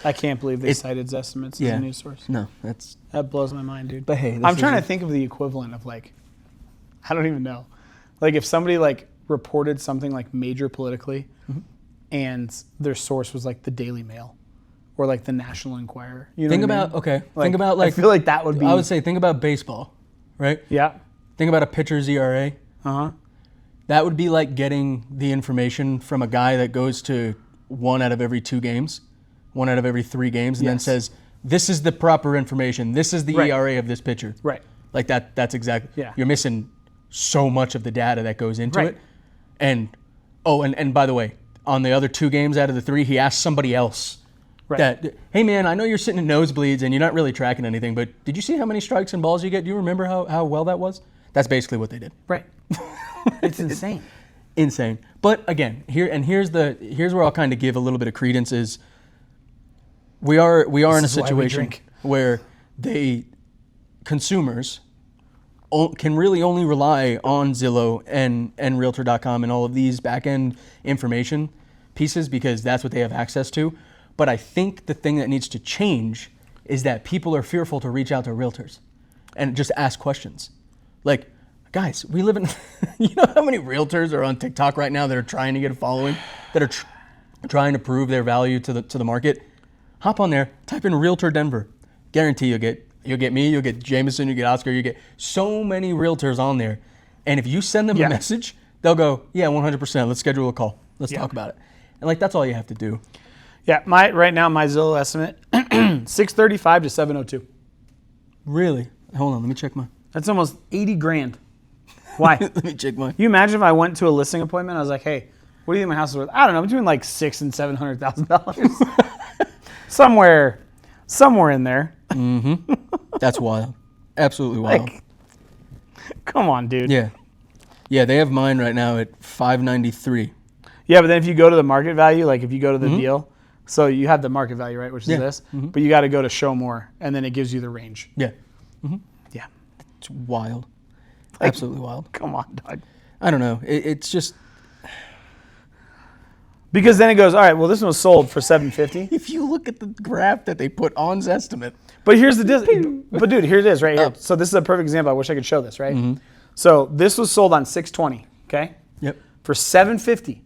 I can't believe they cited Zestimates as a news source. No, That blows my mind, dude. But hey, I'm trying to think of the equivalent of, like, I don't even know. Like, if somebody, like, reported something, like, major politically and their source was, like, the Daily Mail or, like, the National Enquirer. You know think what I about mean? okay. Like, think about, like, I feel like that would be. I would say think about baseball, right? Yeah. Think about a pitcher's ERA. That would be like getting the information from a guy that goes to 1 out of every 2 games, 1 out of every 3 games, and then says, "This is the proper information. This is the ERA of this pitcher." Right. Like that. That's exactly. Yeah. You're missing so much of the data that goes into it. And and by the way, on the other 2 games out of the 3, he asked somebody else. That, hey man, I know you're sitting in nosebleeds and you're not really tracking anything, but did you see how many strikes and balls you get? Do you remember how well that was? That's basically what they did. Right. It's insane. Insane. But again, here's where I'll kind of give a little bit of credence is we are in a situation where consumers can really only rely on Zillow and Realtor.com and all of these back-end information pieces because that's what they have access to. But I think the thing that needs to change is that people are fearful to reach out to realtors and just ask questions. Like, guys, we live in, you know how many realtors are on TikTok right now that are trying to get a following, that are trying to prove their value to the market? Hop on there, type in Realtor Denver. Guarantee you'll get me, you'll get Jameson, you'll get Oscar, you get so many realtors on there. And if you send them a message, they'll go, yeah, 100%, let's schedule a call. Let's talk about it. And like that's all you have to do. Yeah, right now my Zillow estimate 635 to 702. Really? Hold on, let me check mine. That's almost 80 grand. Why? Let me check mine. You imagine if I went to a listing appointment, I was like, hey, what do you think my house is worth? I don't know, between like $600,000 and $700,000. somewhere in there. Mm-hmm. That's wild. Absolutely wild. Like, come on, dude. Yeah. Yeah, they have mine right now at 593. Yeah, but then if you go to the market value, like if you go to the deal, so you have the market value, right, which is this, but you got to go to show more, and then it gives you the range. Yeah. Mm-hmm. Yeah. It's wild. Like, absolutely wild. Come on, dog. I don't know. It's just... Because then it goes, all right, well, this one was sold for $750. If you look at the graph that they put on Zestimate. But here's the but dude, here it is right here. So this is a perfect example. I wish I could show this, right? So this was sold on 620, okay? Yep. For $750.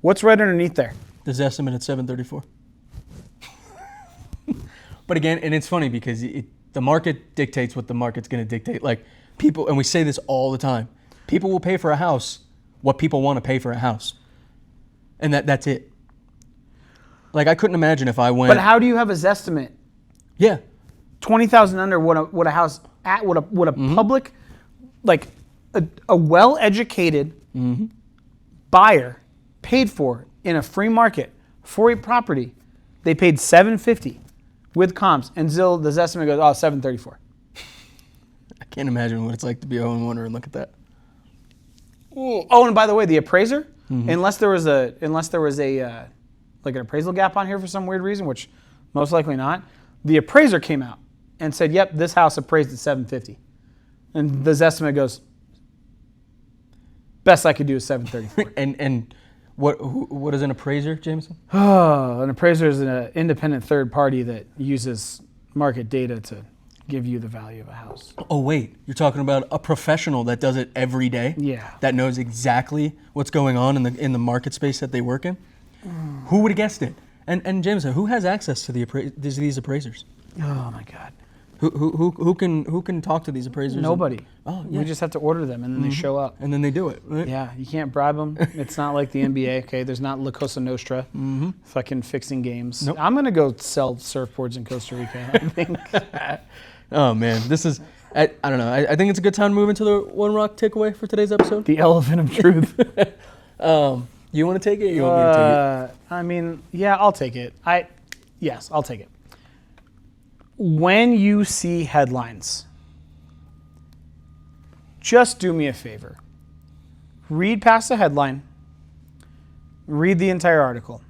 What's right underneath there? The Zestimate at 734. But again, and it's funny because the market dictates what the market's going to dictate. Like people, and we say this all the time, people will pay for a house what people want to pay for a house. And that's it. Like I couldn't imagine if I went. But how do you have a Zestimate? Yeah. 20,000 under what a house at what a public, like a well-educated buyer paid for in a free market for a property. They paid $750 with comps, and Zillow, the Zestimate goes, oh, $734. I can't imagine what it's like to be a homeowner and look at that. Oh, and by the way, the appraiser, unless there was a like an appraisal gap on here for some weird reason, which most likely not, the appraiser came out and said, yep, this house appraised at $750. And the Zestimate goes, best I could do is $734. And what is an appraiser, Jameson? Oh, an appraiser is an independent third party that uses market data to give you the value of a house. Oh, wait. You're talking about a professional that does it every day? Yeah. That knows exactly what's going on in the market space that they work in? Who would have guessed it? And Jameson, who has access to these appraisers? Oh, my God. Who can talk to these appraisers? Nobody. Oh, yeah. We just have to order them, and then they show up. And then they do it, right? Yeah, you can't bribe them. It's not like the NBA, okay? There's not La Cosa Nostra fucking fixing games. Nope. I'm going to go sell surfboards in Costa Rica, I think. Oh, man. This is, I don't know. I think it's a good time to move into the One Rock takeaway for today's episode. The elephant of truth. You want to take it or you want me to take it? I mean, yeah, I'll take it. Yes, I'll take it. When you see headlines, just do me a favor. Read past the headline. Read the entire article.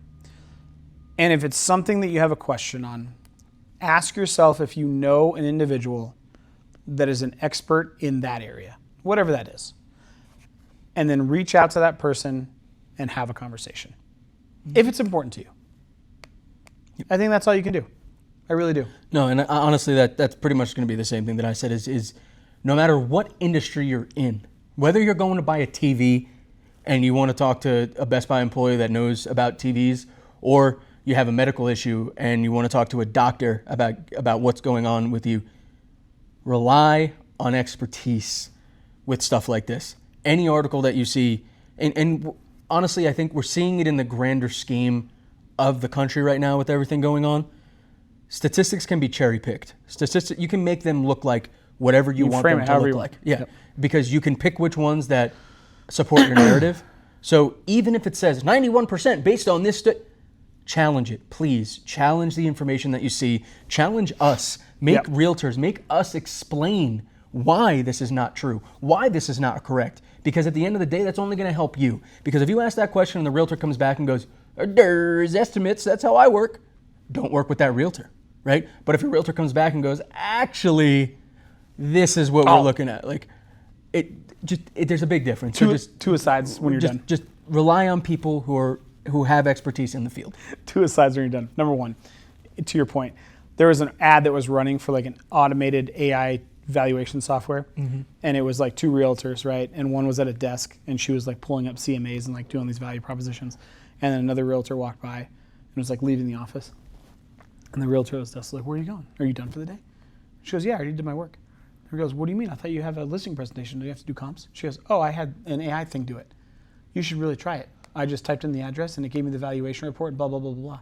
And if it's something that you have a question on, ask yourself if you know an individual that is an expert in that area, whatever that is. And then reach out to that person and have a conversation. If it's important to you. I think that's all you can do. I really do. No, and honestly, that's pretty much going to be the same thing that I said is no matter what industry you're in, whether you're going to buy a TV and you want to talk to a Best Buy employee that knows about TVs, or you have a medical issue and you want to talk to a doctor about what's going on with you, rely on expertise with stuff like this. Any article that you see, and honestly, I think we're seeing it in the grander scheme of the country right now with everything going on. Statistics can be cherry-picked. You can make them look like whatever you want them to look like. Yeah, because you can pick which ones that support your narrative. So even if it says 91% based on this, challenge it, please. Challenge the information that you see. Challenge us. Make realtors, make us explain why this is not true, why this is not correct. Because at the end of the day, that's only going to help you. Because if you ask that question and the realtor comes back and goes, there's estimates, that's how I work, don't work with that realtor, right? But if your realtor comes back and goes, actually, this is what we're looking at, like, there's a big difference. Two asides when you're done. Just rely on people who have expertise in the field. Two asides when you're done. Number one, to your point, there was an ad that was running for like an automated AI valuation software, and it was like two realtors, right? And one was at a desk, and she was like pulling up CMAs and like doing these value propositions. And then another realtor walked by and was like leaving the office. And the realtor was just like, where are you going? Are you done for the day? She goes, yeah, I already did my work. He goes, what do you mean? I thought you have a listing presentation. Do you have to do comps? She goes, oh, I had an AI thing do it. You should really try it. I just typed in the address and it gave me the valuation report, blah, blah, blah, blah, blah.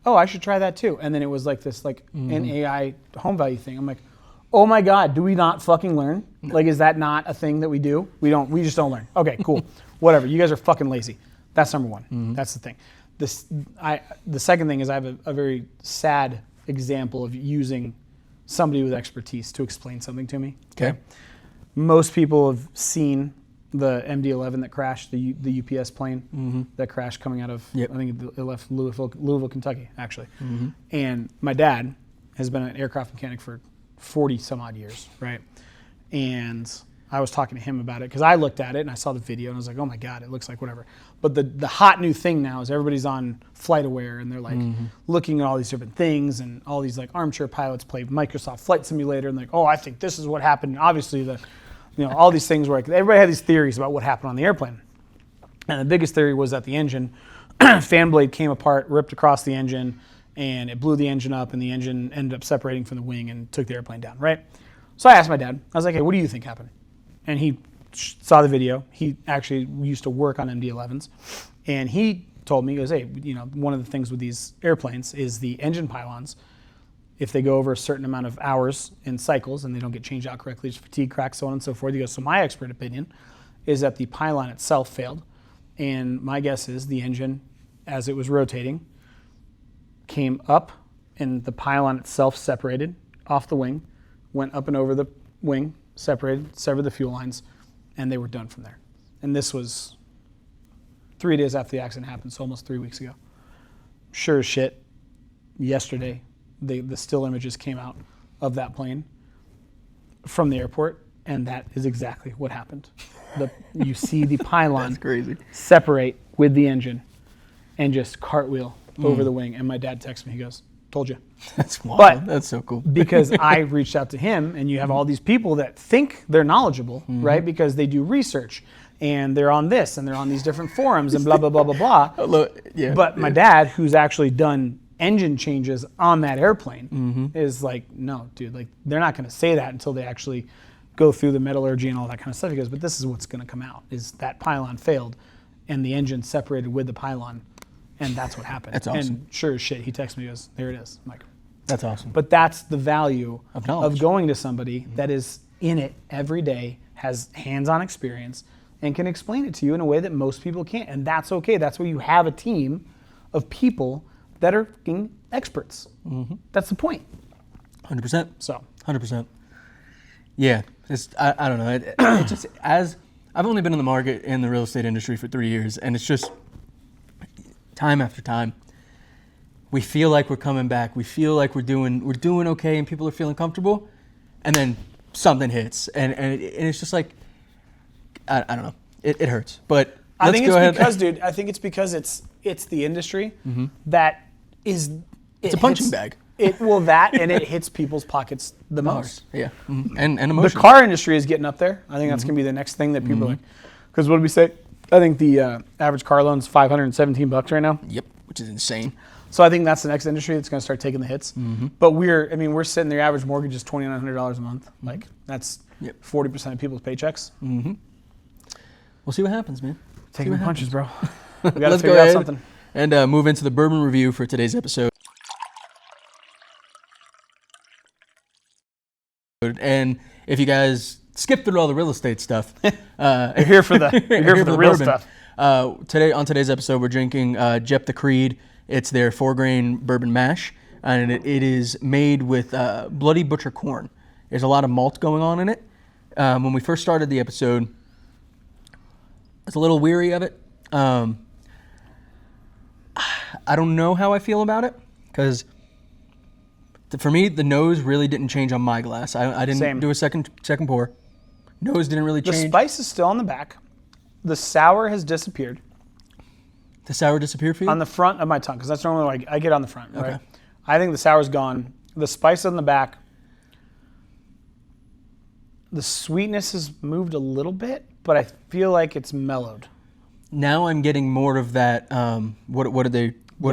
Oh, I should try that too. And then it was like this an AI home value thing. I'm like, oh my God, do we not fucking learn? No. Like, is that not a thing that we do? We just don't learn. Okay, cool. Whatever. You guys are fucking lazy. That's number one. That's the thing. The second thing is I have a very sad example of using somebody with expertise to explain something to me. Okay. Most people have seen the MD-11 that crashed, the UPS plane that crashed coming out of, I think it left Louisville, Kentucky, actually. And my dad has been an aircraft mechanic for 40 some odd years, right? And I was talking to him about it because I looked at it and I saw the video and I was like, oh my God, it looks like whatever. But the hot new thing now is everybody's on FlightAware and they're like looking at all these different things, and all these like armchair pilots play Microsoft Flight Simulator and like, oh, I think this is what happened. And obviously all these things where like, everybody had these theories about what happened on the airplane. And the biggest theory was that the engine fan blade came apart, ripped across the engine, and it blew the engine up, and the engine ended up separating from the wing and took the airplane down, right? So I asked my dad, I was like, hey, what do you think happened? And he saw the video. He actually used to work on MD-11s. And he told me, he goes, hey, one of the things with these airplanes is the engine pylons, if they go over a certain amount of hours in cycles and they don't get changed out correctly, just fatigue, cracks, so on and so forth. He goes, so my expert opinion is that the pylon itself failed. And my guess is the engine, as it was rotating, came up and the pylon itself separated off the wing, went up and over the wing, separated, severed the fuel lines, and they were done from there. And this was 3 days after the accident happened, so almost 3 weeks ago. Sure as shit, yesterday, the still images came out of that plane from the airport, and that is exactly what happened. You see the pylon That's crazy. separate with the engine and just cartwheel over the wing. And my dad texted me, he goes, told you. That's wild. But that's so cool. because I reached out to him, and you have all these people that think they're knowledgeable, right? Because they do research and they're on this and they're on these different forums and blah, blah, blah, blah, blah. But my dad, who's actually done engine changes on that airplane, is like, no, dude, like they're not going to say that until they actually go through the metallurgy and all that kind of stuff. He goes, but this is what's going to come out, is that pylon failed and the engine separated with the pylon. And that's what happened. That's awesome. And sure as shit, he texts me, he goes, there it is. I'm like, that's awesome. but that's the value of knowledge, of going to somebody that is in it every day, has hands-on experience, and can explain it to you in a way that most people can't. And that's okay. That's where you have a team of people that are fucking experts. That's the point. 100%. So 100%. Yeah. I don't know. It's just, as I've only been in the market in the real estate industry for 3 years, and it's just time after time, we feel like we're coming back. We feel like we're doing okay, and people are feeling comfortable, and then something hits, and it's just like, I don't know. It hurts, but I think let's go it's because, dude. I think it's because it's the industry that is. It's a punching bag. And it hits people's pockets the most. Yeah, and emotions. The car industry is getting up there. I think that's going to be the next thing that people are like. Because what did we say? I think the average car loan's $517 right now. Yep, which is insane. So I think that's the next industry that's going to start taking the hits. But we're sitting there, average mortgage is $2,900 a month. Like that's 40% of people's paychecks. We'll see what happens, man. Taking the punches, bro. We got to Let's figure go out ahead something. And move into the bourbon review for today's episode. And if you guys skip through all the real estate stuff, you're here for the real bourbon. stuff. On today's episode, we're drinking Ft.Jeptha Creed. It's their 4-grain bourbon mash, and it is made with Bloody Butcher corn. There's a lot of malt going on in it. When we first started the episode, I was a little weary of it. I don't know how I feel about it, because for me, the nose really didn't change on my glass. I didn't do a second pour. Nose didn't really change. The spice is still on the back. The sour has disappeared. The sour disappeared for you? On the front of my tongue, because that's normally what I get on the front, right? Okay. I think the sour's gone. The spice on the back, the sweetness has moved a little bit, but I feel like it's mellowed. Now I'm getting more of that. What do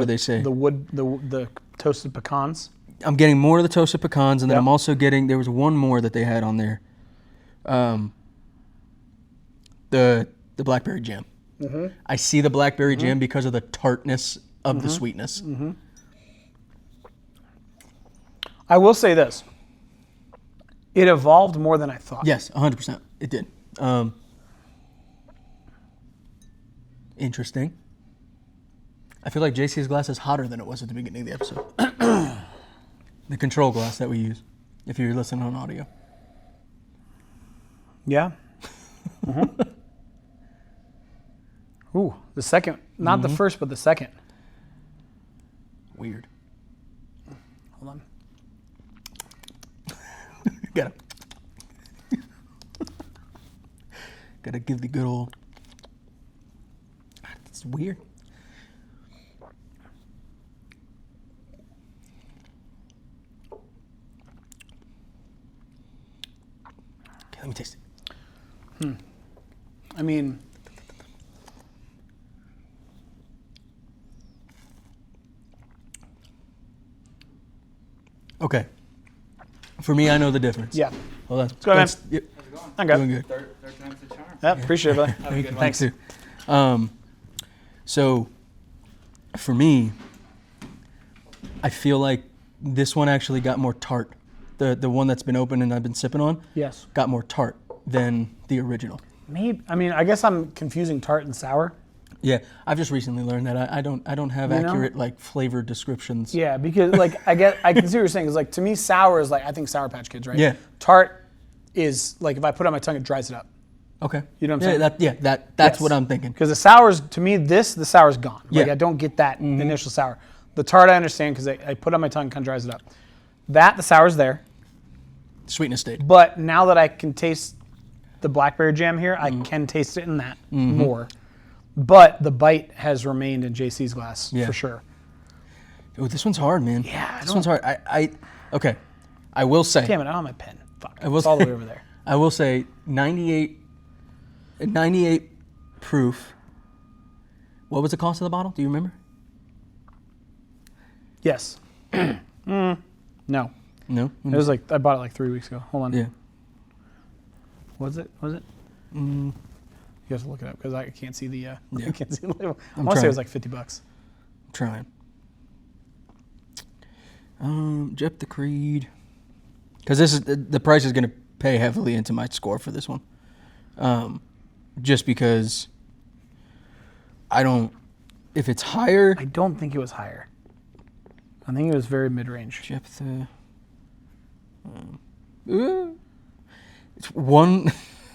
they say? The toasted pecans. I'm getting more of the toasted pecans, and then I'm also getting. There was one more that they had on there. The blackberry jam. I see the blackberry jam because of the tartness of the sweetness. I will say this. It evolved more than I thought. Yes, 100%. It did. Interesting. I feel like JC's glass is hotter than it was at the beginning of the episode. The control glass that we use, if you're listening on audio. Yeah. Ooh, the second, not the first, but the second. Weird. Hold on. Gotta give the good old. It's weird. Okay, let me taste it. I mean, Okay. For me, I know the difference. yeah. Hold on. go, man. Yep. I'm good. Doing good. Third time's the charm. Yeah, appreciate it, brother. Have a good one. Thanks. Too. So, for me, I feel like this one actually got more tart. The one that's been open and I've been sipping on Yes. got more tart than the original. Maybe. I mean, I guess I'm confusing tart and sour. Yeah, I've just recently learned that I don't have You know? accurate like flavor descriptions. Yeah, because like I can see what you're saying. Is like to me, sour is like I think Sour Patch Kids, right? Yeah. Tart is like if I put it on my tongue, it dries it up. Okay. You know what I'm saying? That's Yes. what I'm thinking. Because the sour's to me, the sour's gone. Like Yeah. I don't get that initial sour. The tart I understand because I put it on my tongue, kind of dries it up. The sour's there, Sweetness stayed. but now that I can taste the blackberry jam here, I can taste it in that more. But the bite has remained in JC's glass Yeah. for sure. Oh, this one's hard, man. Yeah, this one's hard. Okay. I will say. Damn it, I don't have my pen. Fuck. will It's all the say- way over there. I will say 98 proof. What was the cost of the bottle? Do you remember? Yes. No. No. It was like I bought it like 3 weeks ago. Hold on. Yeah. Was it? You have to look it up because I can't see the. I can't see the label. I want to say trying. it was like $50. I'm trying. Ft.Jeptha Creed. Because this is the price is going to pay heavily into my score for this one. Just because I don't. If it's higher, I don't think it was higher. I think it was very mid-range. Ft.Jeptha. It's one.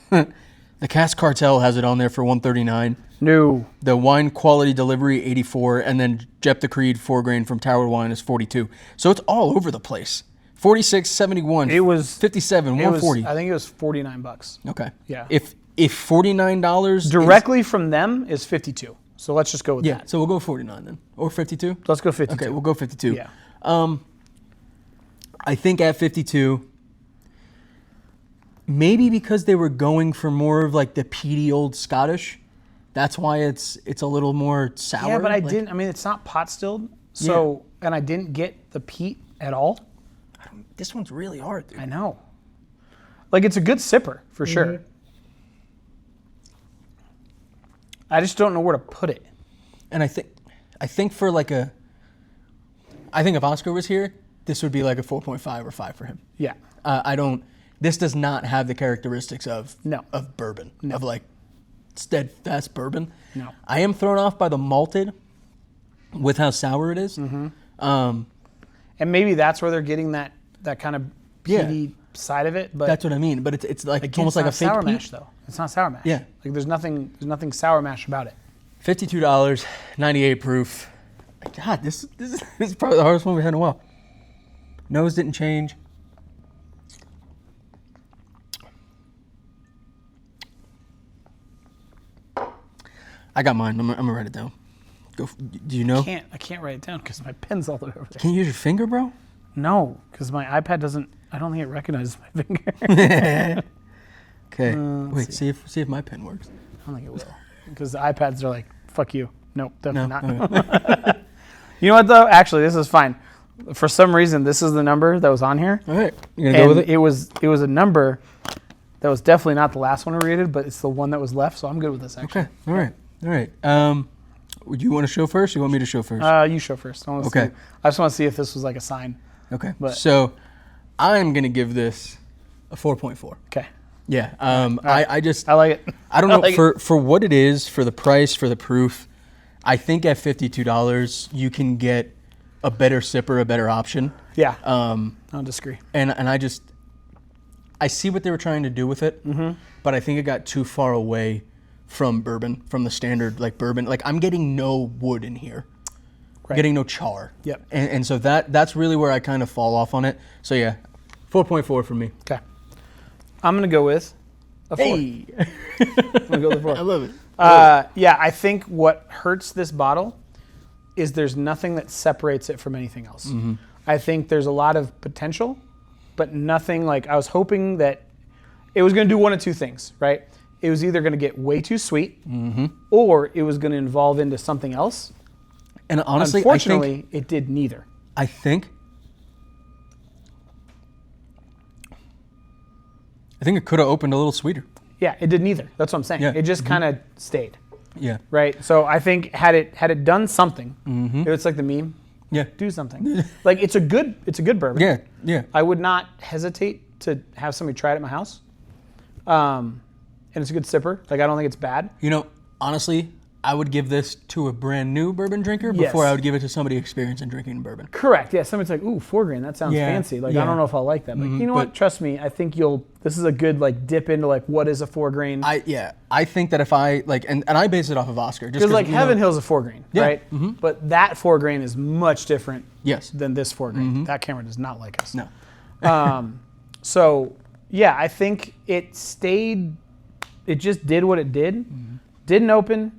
The Cask Cartel has it on there for $139. No. The Wine Quality Delivery $84, and then Ft.Jeptha Creed 4 grain from Tower Wine is $42. So it's all over the place. 46, 71, It was 57, It was, 140. I think it was $49. Okay. Yeah. If $49 Directly from them is 52. So let's just go with yeah. that. So we'll go 49 then, or 52. Let's go 52. Okay, we'll go 52. Yeah. I think at 52, maybe because they were going for more of like the peaty old Scottish, that's why it's a little more sour. Yeah, but I like- didn't. I mean, it's not pot stilled. So, and I didn't get the peat at all. This one's really hard, dude. I know. Like it's a good sipper for sure. I just don't know where to put it. And I think for like I think if Oscar was here, this would be like a 4.5 or 5 for him. Yeah. This does not have the characteristics of No. of bourbon, of like steadfast bourbon. No. I am thrown off by the malted with how sour it is. And maybe that's where they're getting that kind of Yeah. peaty side of it. But That's what I mean. But it's like again, almost it's like not a fake sour peat. mash though. It's not sour mash. Yeah. Like there's nothing sour mash about it. $52, 98 proof. God, this is probably the hardest one we had in a while. Nose didn't change. I got mine. I'm gonna write it down. Do you know? I can't write it down because my pen's all the way over there. Can you use your finger, bro? No, because my iPad doesn't. I don't think it recognizes my finger. Okay. Wait. see. See if my pen works. I don't think it will. Because the iPads are like, fuck you. Nope, definitely No. not. Okay. You know what though? Actually, this is fine. For some reason, this is the number that was on here. All right. You gonna go with And it? it was a number that was definitely not the last one we rated, but it's the one that was left, so I'm good with this actually. Okay. All right. All right. Would you want to show first? Or you want me to show first? You show first. I Okay. just want to see if this was like a sign. Okay. But- So I'm going to give this a 4.4. Okay. Yeah. right. I just, I like it. I don't know, like for what it is, for the price, for the proof, I think at $52 you can get a better sipper, a better option. Yeah. I don't disagree. And I see what they were trying to do with it, but I think it got too far away from bourbon, from the standard like bourbon. Like I'm getting no wood in here, Right. getting no char. Yep. And so that's really where I kind of fall off on it. So yeah, 4.4 for me. Okay. I'm going to go with a 4. Hey, I'm going to go with a 4. I love it. Yeah, I think what hurts this bottle is there's nothing that separates it from anything else. I think there's a lot of potential, but nothing like I was hoping that it was going to do one of two things, right? It was either going to get way too sweet or it was going to evolve into something else. And honestly, unfortunately, it did neither. I think it could have opened a little sweeter. Yeah, it did neither. That's what I'm saying. Yeah. It just kind of stayed, Yeah. right? So I think had it done something, it's like the meme, Yeah. do something. Like it's a good bourbon. Yeah. Yeah. I would not hesitate to have somebody try it at my house. And it's a good sipper. Like I don't think it's bad. You know, honestly, I would give this to a brand new bourbon drinker Yes. before I would give it to somebody experienced in drinking bourbon. Correct. Yeah. Somebody's like, ooh, 4 grain. That sounds Yeah, fancy. Like yeah. I don't know if I'll like that. But you know what? but- Trust me. I think this is a good like dip into like what is a 4 grain. I think that if I like, and I base it off of Oscar. Just Because like you know- Heaven Hill's a 4 grain, Yeah, right? But that 4 grain is much different Yes. than this 4 grain. That camera does not like us. No. So yeah, I think it stayed. It just did what it did. Didn't open.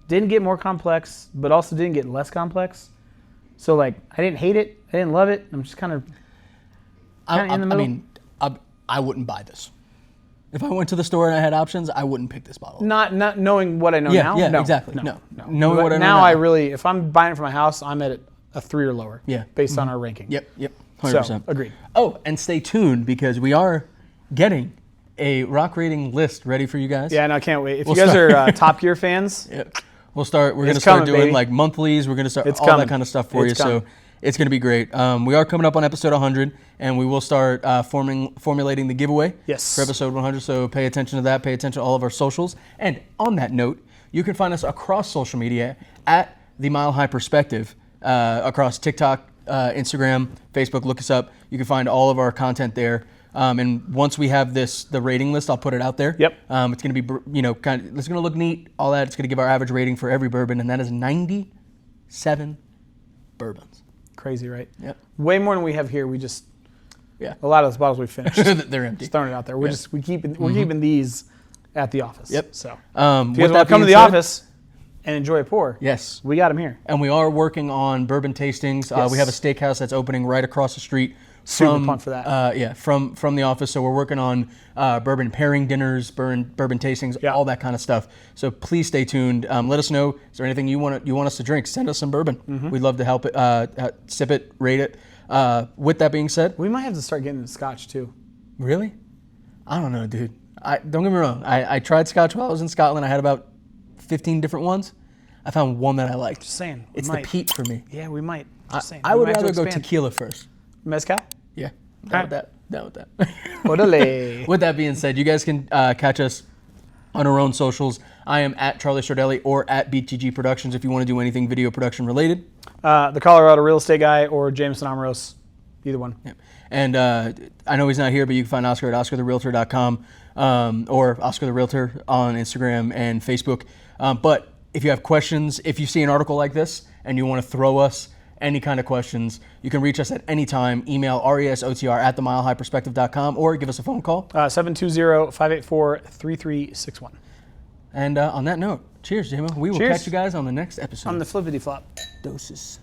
Didn't get more complex, but also didn't get less complex. So like, I didn't hate it. I didn't love it. I'm just kind of in the middle. I mean, I wouldn't buy this. If I went to the store and I had options, I wouldn't pick this bottle. Not knowing what I know now. Yeah, No, exactly. No. Knowing But what I know now, now. I really, if I'm buying it for my house, I'm at a 3 or lower. Yeah. Based on our ranking. Yep. 100%. So agreed. Oh, and stay tuned because we are getting a rock rating list ready for you guys. Yeah, no, I can't wait. If We'll you guys start- are Top Gear fans, Yeah. We're going to It's start coming, doing baby. like monthlies. We're going to start It's all coming. that kind of stuff for It's you. coming. So it's going to be great. We are coming up on episode 100, and we will start formulating the giveaway Yes. for episode 100. So pay attention to that. Pay attention to all of our socials. And on that note, you can find us across social media at the Mile High Perspective across TikTok, Instagram, Facebook. Look us up. You can find all of our content there. And once we have the rating list, I'll put it out there. Yep. It's going to be, it's going to look neat, all that. It's going to give our average rating for every bourbon, and that is 97 bourbons. crazy, right? Yep. Way more than we have here. We just, Yeah. a lot of those bottles we finished. They're empty. Just throwing it out there. We're keeping these at the office. Yep. So With if you guys that want to come to being the said- office and enjoy a pour, Yes. we got them here. And we are working on bourbon tastings. Yes. We have a steakhouse that's opening right across the street. Super pumped for that. From the office. So we're working on bourbon pairing dinners, bourbon tastings, Yeah. all that kind of stuff. So please stay tuned. Let us know. Is there anything you want us to drink? Send us some bourbon. We'd love to help it, sip it, rate it. With that being said, We might have to start getting into scotch too. really, I don't know, dude. Don't get me wrong. I tried scotch while I was in Scotland. I had about 15 different ones. I found one that I liked. Just saying. It's might. the peat for me. Yeah, we might. Just saying. I We would might have to rather go expand. tequila first. Mezcal? Yeah, Alright. down with that. Orale. With that being said, you guys can catch us on our own socials. I am at Charlie Sardelli or at BTG Productions if you want to do anything video production related. The Colorado real estate guy or Jameson Amoros. Either one. Yep. And I know he's not here, but you can find Oscar at OscarTheRealtor.com or Oscar the Realtor on Instagram and Facebook. But if you have questions, if you see an article like this and you want to throw us any kind of questions, you can reach us at any time. Email resotr@themilehighperspective.com or give us a phone call. 720-584-3361. And on that note, cheers, J-Mo. We will Cheers. catch you guys on the next episode. On the flippity flop. Doses.